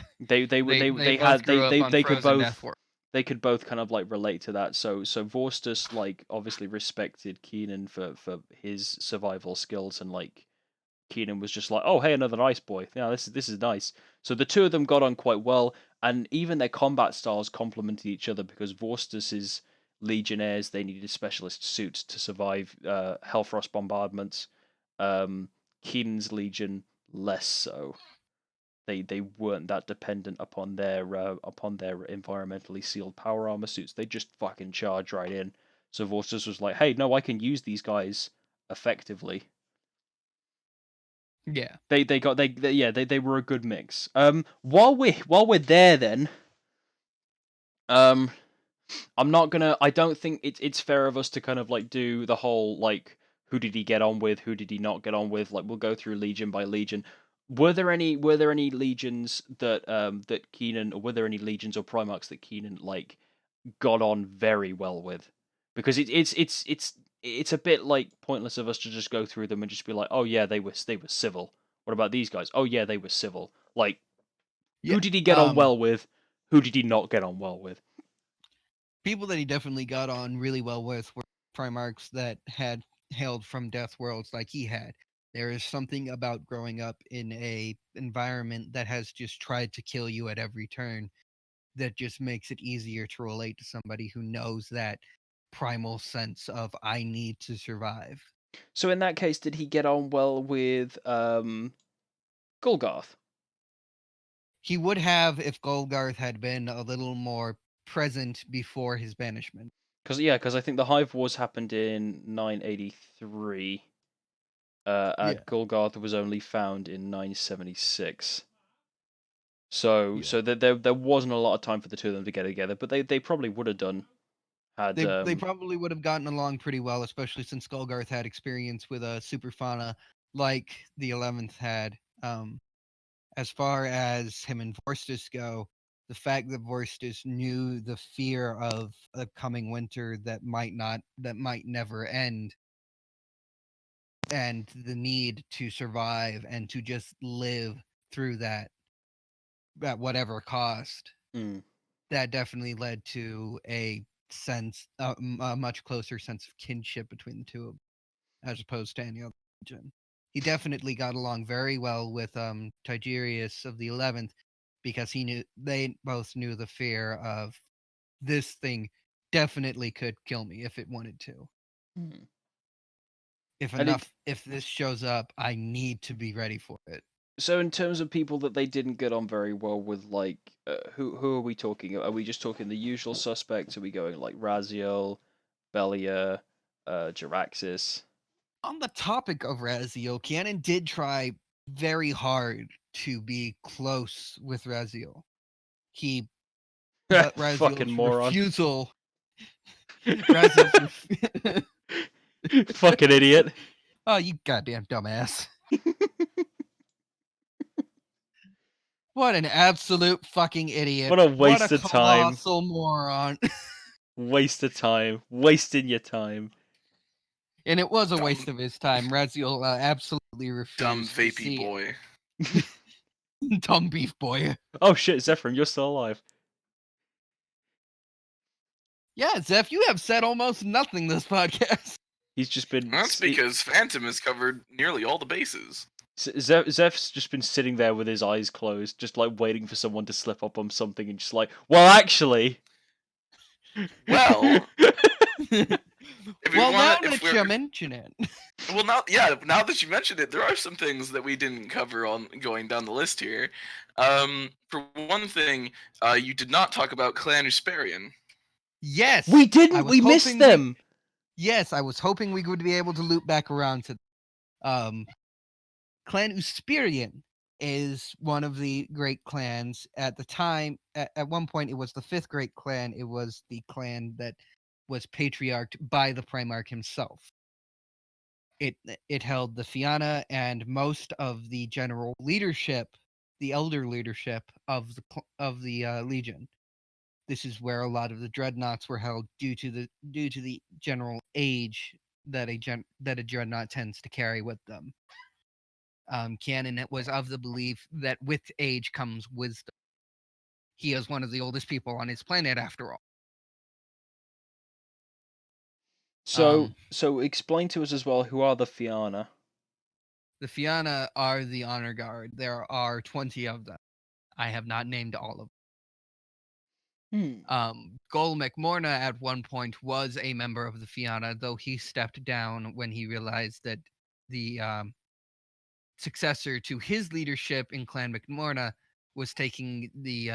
They could both kind of like relate to that. So Vorstus like obviously respected Keenan for his survival skills, and like Keenan was just like, oh hey, another ice boy. Yeah, this is nice. So the two of them got on quite well, and even their combat styles complemented each other because Vorstus's legionnaires, they needed specialist suits to survive Hellfrost bombardments. Keenan's legion less so. They weren't that dependent upon their environmentally sealed power armor suits. They just fucking charge right in. So Vorstus was like, hey, no, I can use these guys effectively. Yeah. They were a good mix. While we're there then, I'm not gonna. I don't think it's fair of us to kind of like do the whole like who did he get on with, who did he not get on with. Like we'll go through legion by legion. Were there any legions that Keenan, or were there any legions or Primarchs that Keenan like got on very well with? Because it's a bit like pointless of us to just go through them and just be like, oh yeah, they were civil. What about these guys? Oh yeah, they were civil. Like, who did he get on well with? Who did he not get on well with? People that he definitely got on really well with were Primarchs that had hailed from Death Worlds like he had. There is something about growing up in a environment that has just tried to kill you at every turn that just makes it easier to relate to somebody who knows that primal sense of I need to survive. So in that case, did he get on well with Golgarth? He would have if Golgarth had been a little more present before his banishment. Because I think the Hive Wars happened in 983, and Golgarth was only found in 976. So there wasn't a lot of time for the two of them to get together, but they probably would have done. They probably would have gotten along pretty well, especially since Golgarth had experience with a super fauna like the 11th had. As far as him and Vorstis go, the fact that Vorstis knew the fear of a coming winter that might never end, and the need to survive and to just live through that at whatever cost, that definitely led to a much closer sense of kinship between the two of them, as opposed to any other region. He definitely got along very well with Tigerius of the 11th, because they both knew the fear of this thing definitely could kill me if it wanted to. If this shows up, I need to be ready for it. So in terms of people that they didn't get on very well with, like, who are we talking? Are we just talking the usual suspects? Are we going like Raziel, Belia, Jaraxxus? On the topic of Raziel, Ganon did try very hard to be close with Raziel. But Raziel's fucking moron. refusal. Fucking idiot. Oh, you goddamn dumbass. What an absolute fucking idiot. What a waste of time. What a colossal moron. Waste of time. Wasting your time. And it was a waste of his time. Raziel absolutely refused. Dumb vapey boy. Dumb beef boy. Oh shit, Zephyrin, you're still alive. Yeah, Zeph, you have said almost nothing this podcast. He's just been... That's because Phantom has covered nearly all the bases. Zeph's just been sitting there with his eyes closed, just like waiting for someone to slip up on something and just like, well, actually... Well... now that you mention it. Well, now that you mentioned it, there are some things that we didn't cover on going down the list here. For one thing, you did not talk about Clan Usparian. Yes! We didn't! We missed them! Yes, I was hoping we would be able to loop back around to... Clan Usparian is one of the great clans. At the time, at one point, it was the 5th great clan. It was the clan that was patriarched by the Primarch himself. It held the Fianna and most of the general leadership, the elder leadership of the Legion. This is where a lot of the dreadnoughts were held due to the general age that a dreadnought tends to carry with them. Ganon was of the belief that with age comes wisdom. He is one of the oldest people on his planet, after all. So explain to us as well, who are the Fianna? The Fianna are the honor guard. There are 20 of them. I have not named all of them. Gol McMorna at one point was a member of the Fianna, though he stepped down when he realized that the successor to his leadership in Clan McMorna was taking the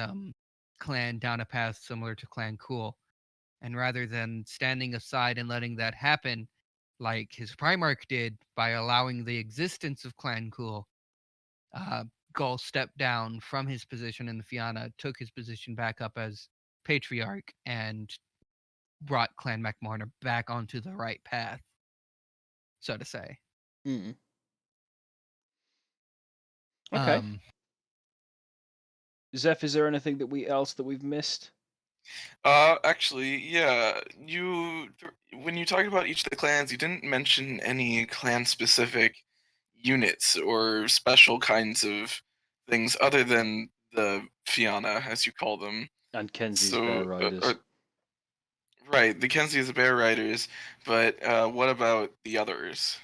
clan down a path similar to Clan Cool. And rather than standing aside and letting that happen, like his Primarch did by allowing the existence of Clan Cool, Gol stepped down from his position in the Fianna, took his position back up as Patriarch, and brought Clan McMorna back onto the right path, so to say. Okay. Zeph, is there anything else that we've missed? Actually, yeah. When you talked about each of the clans, you didn't mention any clan-specific units or special kinds of things other than the Fianna, as you call them. And Kenzie's Bear Riders. Right, the Kenzie's Bear Riders, but what about the others?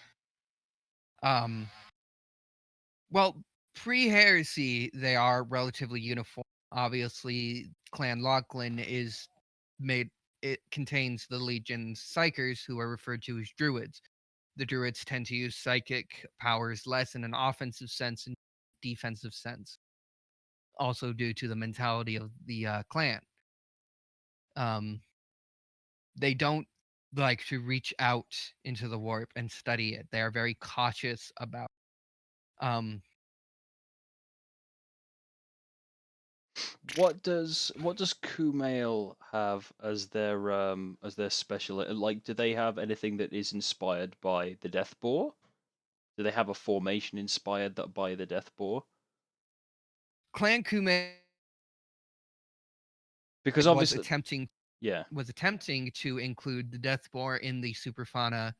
Well, pre-heresy, they are relatively uniform. Obviously, Clan Lachlan is made. It contains the Legion's Psykers, who are referred to as Druids. The Druids tend to use psychic powers less in an offensive sense and defensive sense, also due to the mentality of the clan. They don't like to reach out into the warp and study it. They are very cautious about. What does Kumail have as their special? Like, do they have anything that is inspired by the Death Boar? Do they have a formation inspired by the Death Boar? Clan Kumail, because obviously was attempting to include the Death Boar in the Superfauna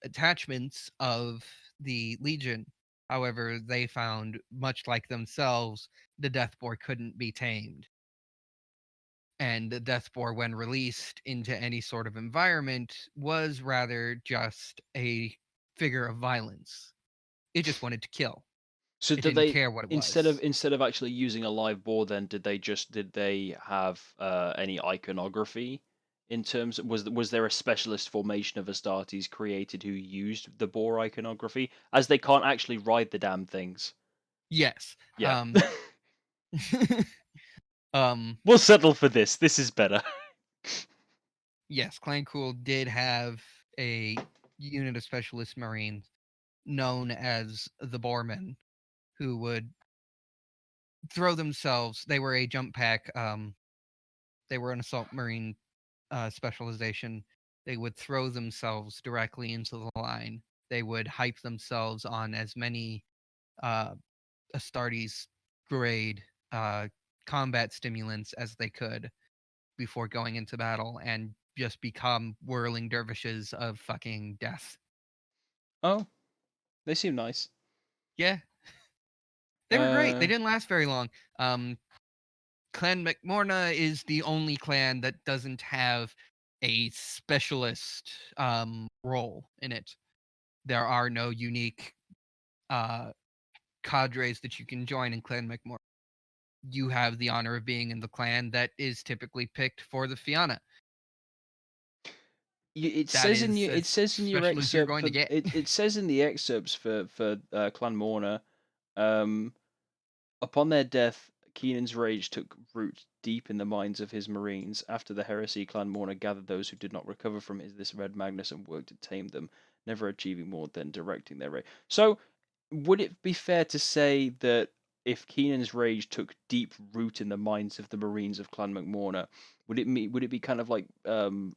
attachments of the Legion. However, they found, much like themselves, the Death Boar couldn't be tamed. And the Death Boar, when released into any sort of environment, was rather just a figure of violence. It just wanted to kill. So it didn't care what it was. Instead of actually using a live boar, then did they have any iconography? In terms, was there a specialist formation of Astartes created who used the boar iconography, as they can't actually ride the damn things? Yes. Yeah. We'll settle for this. This is better. Yes, Clan Cool did have a unit of specialist marines known as the Boarmen, who would throw themselves. They were a jump pack. They were an assault marine specialization. They would throw themselves directly into the line. They would hype themselves on as many Astartes grade combat stimulants as they could before going into battle, and just become whirling dervishes of fucking death. Oh, they seem nice. Yeah. They were great. They didn't last very long. Clan McMorna is the only clan that doesn't have a specialist role in it. There are no unique cadres that you can join in Clan McMorna. You have the honor of being in the clan that is typically picked for the Fianna. It says in your excerpt. It says in the excerpts for Clan Morna, upon their death, Keenan's rage took root deep in the minds of his marines. After the heresy, Clan Morna gathered those who did not recover from this red Magnus and worked to tame them, never achieving more than directing their rage. So, would it be fair to say that if Keenan's rage took deep root in the minds of the marines of Clan McMorna, would it be kind of like kind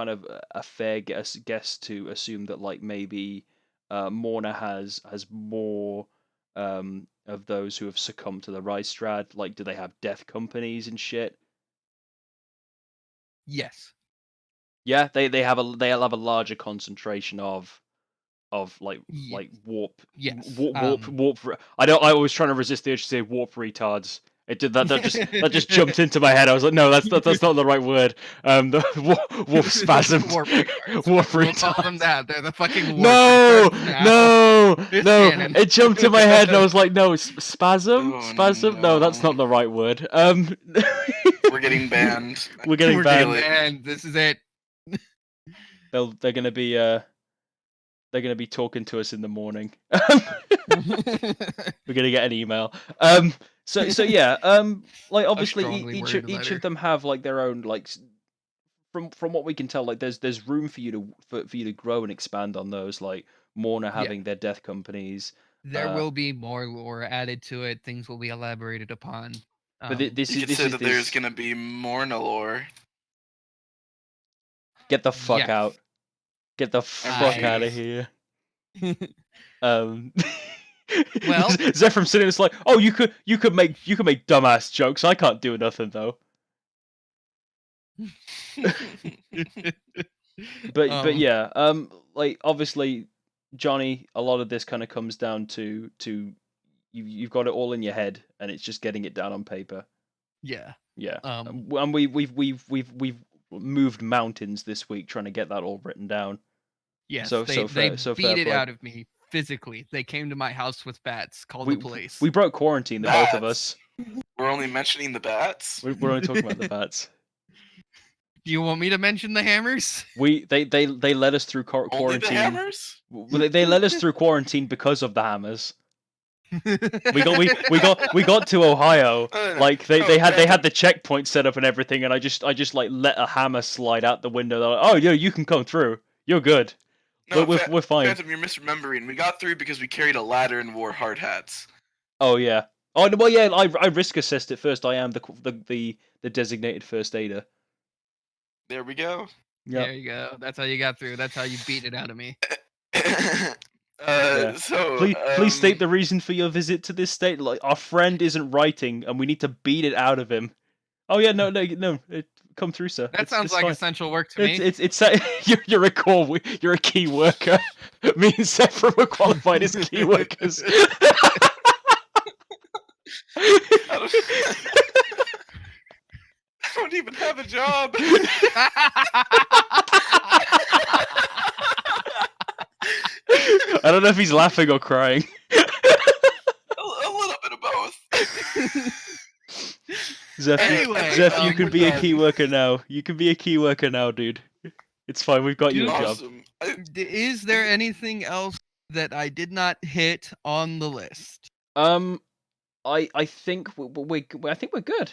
of a fair guess to assume that like maybe Morna has more of those who have succumbed to the Reichsstrad? Like, do they have death companies and shit? Yes. Yeah, they'll have a larger concentration of like warp. Yes. Warp. I was trying to resist the urge to say warp retards. It did that just jumped into my head. I was like, no, that's not the right word. The warp spasm. Warp retards. We'll call them that. They're the fucking warp retards no. It jumped in my head, and I was like, no, spasm. No, that's not the right word. We're getting banned. We're getting banned. This is it. They're gonna be talking to us in the morning. We're gonna get an email. So yeah. Like obviously each of them have like their own like. From what we can tell, like there's room for you to grow and expand on those. Like Morna having their death companies. There will be more lore added to it. Things will be elaborated upon. But there's gonna be Morna lore. Get the fuck out. Get the fuck out of here. Well, Zephram sitting is like, oh, you could make dumbass jokes. I can't do nothing though. but yeah, like obviously, Johnny, a lot of this kind of comes down to you've got it all in your head, and it's just getting it down on paper. Yeah. And we've moved mountains this week trying to get that all written down. Yes, they beat it out of me physically. They came to my house with bats. Called the police. We broke quarantine, the both of us. We're only mentioning the bats? We're only talking about the bats. Do you want me to mention the hammers? They led us through quarantine. Only the hammers? They led us through quarantine because of the hammers. we got to Ohio. Like they had the checkpoint set up and everything, and I just like let a hammer slide out the window. They're like, oh yeah, you can come through. You're good. No, we're fine. Phantom, you're misremembering. We got through because we carried a ladder and wore hard hats. Oh yeah. Oh well, yeah. I risk assessed it first. I am the designated first aider. There we go. Yep. There you go. That's how you got through. That's how you beat it out of me. Yeah. So please state the reason for your visit to this state. Like, our friend isn't writing, and we need to beat it out of him. Oh yeah, no, come through, sir. That sounds like fine. essential work to me. It's you're a key worker. Me and Sephram were qualified as key workers. I don't even have a job. I don't know if he's laughing or crying. A little bit of both. Zeph, you can be a key worker now. You can be a key worker now, dude. It's fine. We've got you a job. Is there anything else that I did not hit on the list? I think we're good.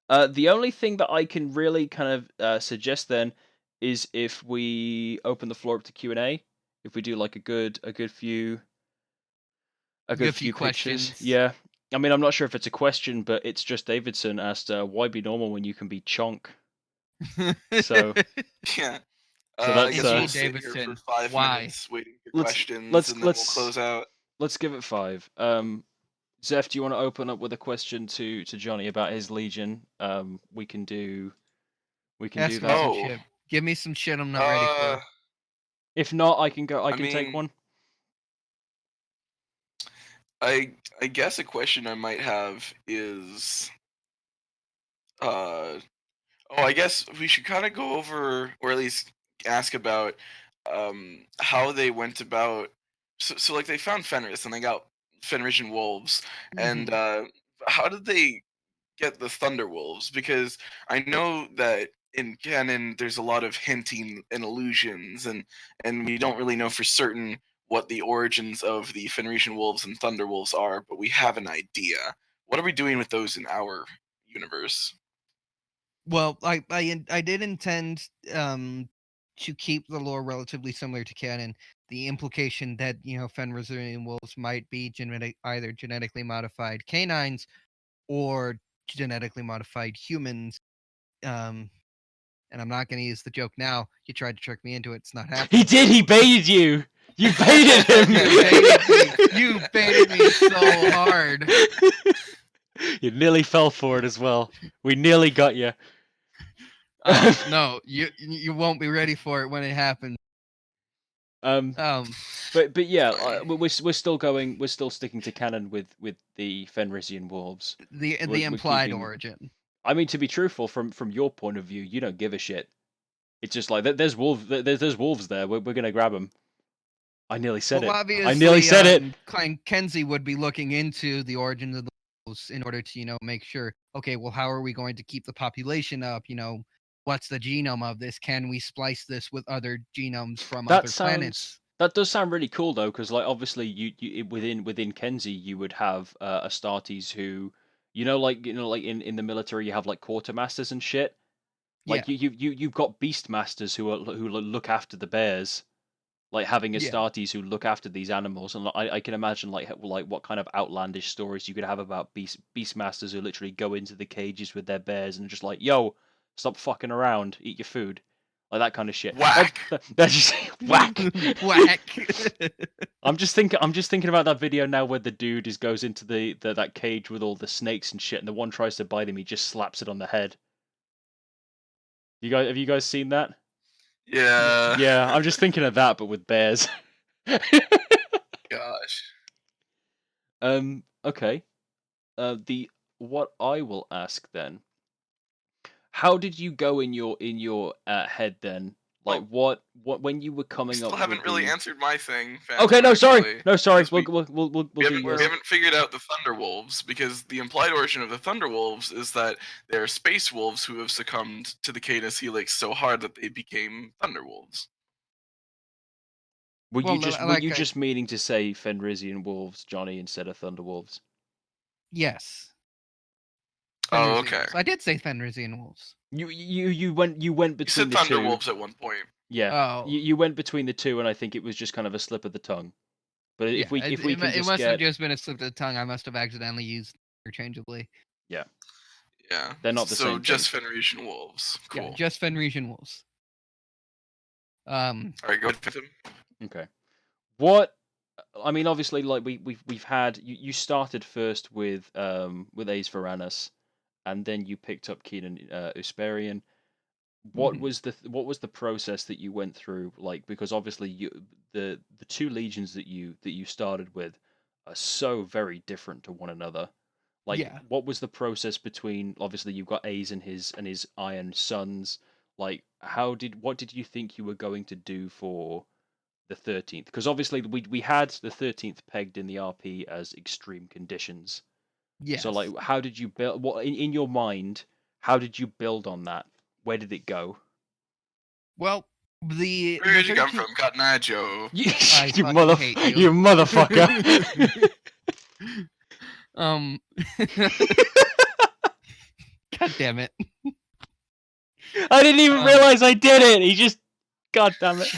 The only thing that I can really kind of suggest then is if we open the floor up to Q&A, if we do like a good few questions. Pictures. Yeah. I mean, I'm not sure if it's a question, but it's just Davidson asked, why be normal when you can be chonk? So yeah. So I guess that's we'll sit here for 5 minutes waiting for questions, and then we'll close out. Let's give it 5. Zeph, do you want to open up with a question to Johnny about his Legion? We can do that. Oh. Give me some shit I'm not ready for. If not, I can go. I can take one. I guess a question I might have is, I guess we should kind of go over, or at least ask about, how they went about. So like they found Fenris and they got Fenrisian wolves, and how did they get the Thunder Wolves? Because I know that in canon there's a lot of hinting and allusions, and we don't really know for certain what the origins of the Fenrisian wolves and Thunder Wolves are, but we have an idea. What are we doing with those in our universe? Well, I did intend to keep the lore relatively similar to canon. The implication that Fenrisian wolves might be either genetically modified canines or genetically modified humans. And I'm not going to use the joke now. You tried to trick me into it. It's not happening. He did. He baited you. You baited him. You baited me so hard. You nearly fell for it as well. We nearly got you. No, you won't be ready for it when it happens. But yeah, we're still going. We're still sticking to canon with the Fenrisian wolves. The implied origin. I mean, to be truthful, from your point of view, you don't give a shit. It's just like there's wolves. There's wolves there. We're gonna grab them. I nearly said it. I nearly said it. Kenzie would be looking into the origin of the wolves in order to make sure. Okay, well, how are we going to keep the population up? What's the genome of this? Can we splice this with other genomes from other planets? That does sound really cool though, because like obviously you within Kenzie you would have Astartes who like in the military you have like quartermasters and shit. Like you've got beastmasters who look after the bears, like having Astartes who look after these animals, and I can imagine like what kind of outlandish stories you could have about beastmasters who literally go into the cages with their bears and just like, yo, stop fucking around, eat your food, like that kind of shit. Whack. That's just whack. Whack. I'm just thinking about that video now where the dude goes into that cage with all the snakes and shit, and the one tries to bite him, he just slaps it on the head. Have you guys seen that? Yeah. Yeah, I'm just thinking of that, but with bears. Gosh. Okay. What I will ask then. How did you go in your head then, Like, what when you were coming still up haven't with really the... answered my thing. Okay, no, sorry. actually, No, sorry. 'cause We'll we do yours. haven't figured out the Thunderwolves, because the implied origin of the Thunderwolves is that they're space wolves who have succumbed to the Canis Helix so hard that they became Thunderwolves. Were Well, you just like just meaning to say Fenrisian wolves, Johnny, instead of Thunderwolves? Yes. Oh, Fenrisian okay. wolves. I did say Fenrisian wolves. You went between You said the two. Thunderwolves at one point. Yeah. Oh. You went between the two, and I think it was just kind of a slip of the tongue. But if we can it just must get... have just been a slip of the tongue. I must have accidentally used interchangeably. Yeah. Yeah. They're not the same So just thing. Fenrisian wolves. Cool. Yeah, just Fenrisian wolves. All right, go with him. Okay. What... I mean, obviously, like we've had... You started first with Ace Varanus, and then you picked up Keenan Usparian. What was the process that you went through? Like, because obviously the two legions that you started with are so very different to one another. Like, Yeah. what was the process between... Obviously, you've got Ace and his Iron Sons. Like, what did you think you were going to do for the 13th? Because obviously we had the 13th pegged in the RP as extreme conditions. Yes. So, like, how did you build... What in your mind? How did you build on that? Where did it go? Well, Where did you come from, Cotton Eye Joe? You hate you. motherfucker! God damn it! I didn't even realize I did it. He just... God damn it!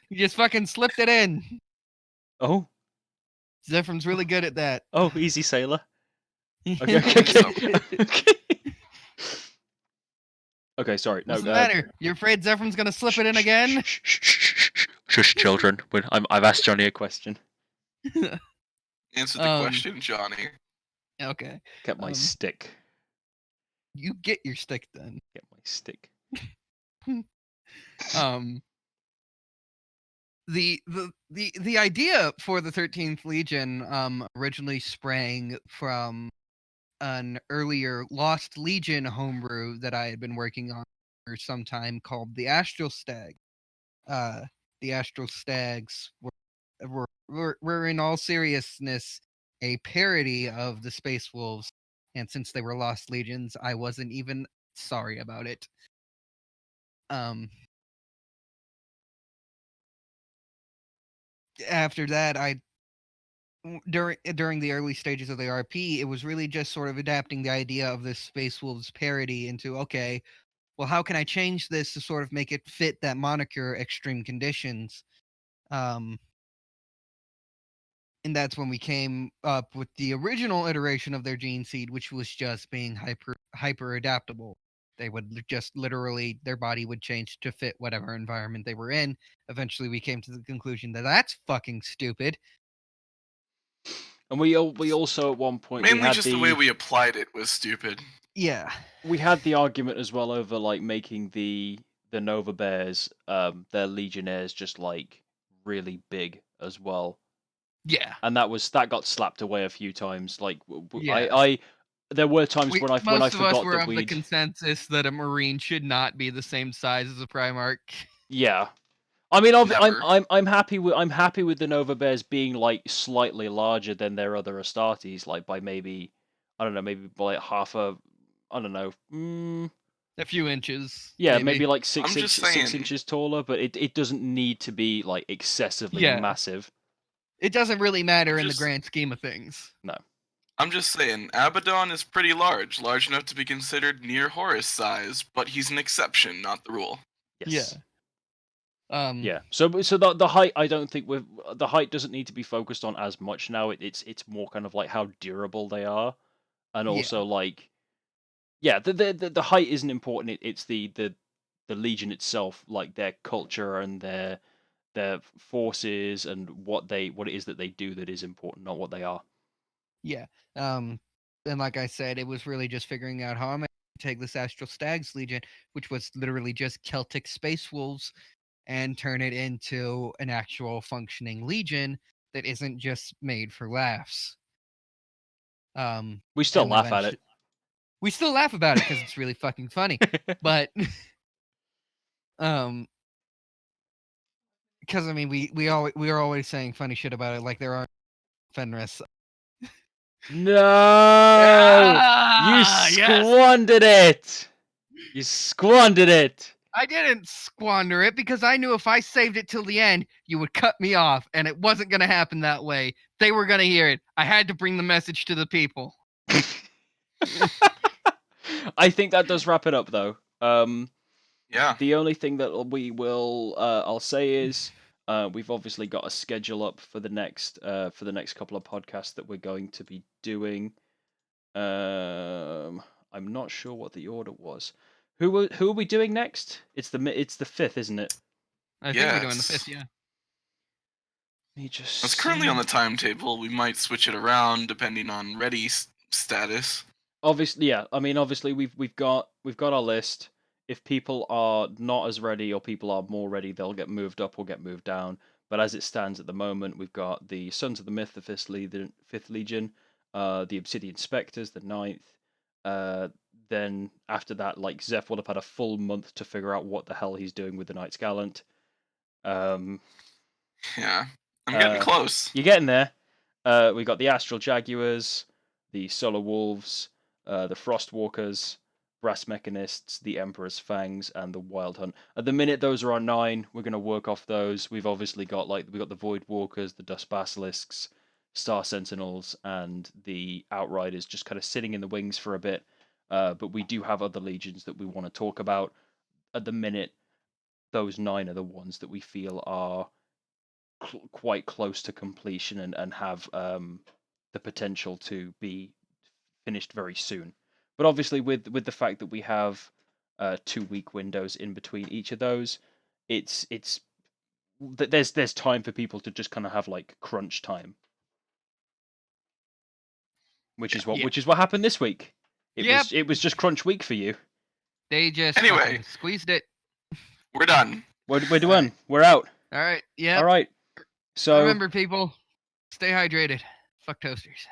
You just fucking slipped it in. Oh. Zephram's really good at that. Oh, easy sailor. Okay. Okay, sorry. No, What's the matter? You're afraid Zephram's gonna slip it in again? Shush, children. I've asked Johnny a question. Answer the question, Johnny. Okay. Get my stick. You get your stick then. Get my stick. The idea for the 13th Legion originally sprang from an earlier Lost Legion homebrew that I had been working on for some time called the Astral Stag. The Astral Stags were in all seriousness a parody of the Space Wolves, and since they were Lost Legions, I wasn't even sorry about it. After that, during the early stages of the RP, it was really just sort of adapting the idea of this Space Wolves parody into, okay, well, how can I change this to sort of make it fit that moniker, Extreme Conditions? And that's when we came up with the original iteration of their gene seed, which was just being hyper adaptable. They would just literally, their body would change to fit whatever environment they were in. Eventually, we came to the conclusion that that's fucking stupid. And we also at one point mainly just the way we applied it was stupid. Yeah, we had the argument as well over like making the Nova Bears, their Legionnaires, just like really big as well. Yeah, and that got slapped away a few times. Like I there were times when I forgot most of us were that of the consensus that a Marine should not be the same size as a Primarch. Yeah, I mean, I'm happy with the Nova Bears being like slightly larger than their other Astartes, like by maybe, I don't know, maybe by like half a, I don't know, a few inches. Yeah, maybe like 6 inches taller, but it doesn't need to be like excessively massive. It doesn't really matter in the grand scheme of things. No. I'm just saying, Abaddon is pretty large enough to be considered near Horus size, but he's an exception, not the rule. Yes. Yeah. Yeah. So the height, I don't think the height doesn't need to be focused on as much now. It's more kind of like how durable they are, and also like, yeah, the height isn't important. It's the Legion itself, like their culture and their forces and what it is that they do that is important, not what they are. Yeah. And like I said, it was really just figuring out how I'm going to take this Astral Stags Legion, which was literally just Celtic Space Wolves, and turn it into an actual functioning Legion that isn't just made for laughs. We still laugh at it. We still laugh about it because it's really fucking funny. But Because I mean, we are always saying funny shit about it, like there are Fenris. No, you Yes! squandered it. You squandered it. I didn't squander it because I knew if I saved it till the end, you would cut me off, and it wasn't going to happen that way. They were going to hear it. I had to bring the message to the people. I think that does wrap it up, though. Yeah. The only thing that we will, I'll say is, we've obviously got a schedule up for the next couple of podcasts that we're going to be doing. I'm not sure what the order was. Who are we doing next? It's the 5th, isn't it? I think we're doing the 5th, yeah. It's currently on the timetable. We might switch it around depending on ready status. Obviously, yeah. I mean, obviously, we've got our list. If people are not as ready or people are more ready, they'll get moved up or get moved down. But as it stands at the moment, we've got the Sons of the Myth, the 5th Legion, the Obsidian Spectres, the 9th. Then after that, like, Zeph will have had a full month to figure out what the hell he's doing with the Knights Gallant. Yeah, I'm getting close. You're getting there. We got the Astral Jaguars, the Solar Wolves, the Frostwalkers, Brass Mechanists, the Emperor's Fangs, and the Wild Hunt. At the minute, those are our 9. We're going to work off those. We've obviously got the Void Walkers, the Dust Basilisks, Star Sentinels, and the Outriders just kind of sitting in the wings for a bit. But we do have other legions that we want to talk about. At the minute, those 9 are the ones that we feel are quite close to completion and have the potential to be finished very soon. But obviously, with the fact that we have 2-week windows in between each of those, there's time for people to just kind of have like crunch time, which is what happened this week. It was just crunch week for you. They just squeezed it. We're done. We're done. We're out. All right. Yeah. All right. So remember, people, stay hydrated. Fuck toasters.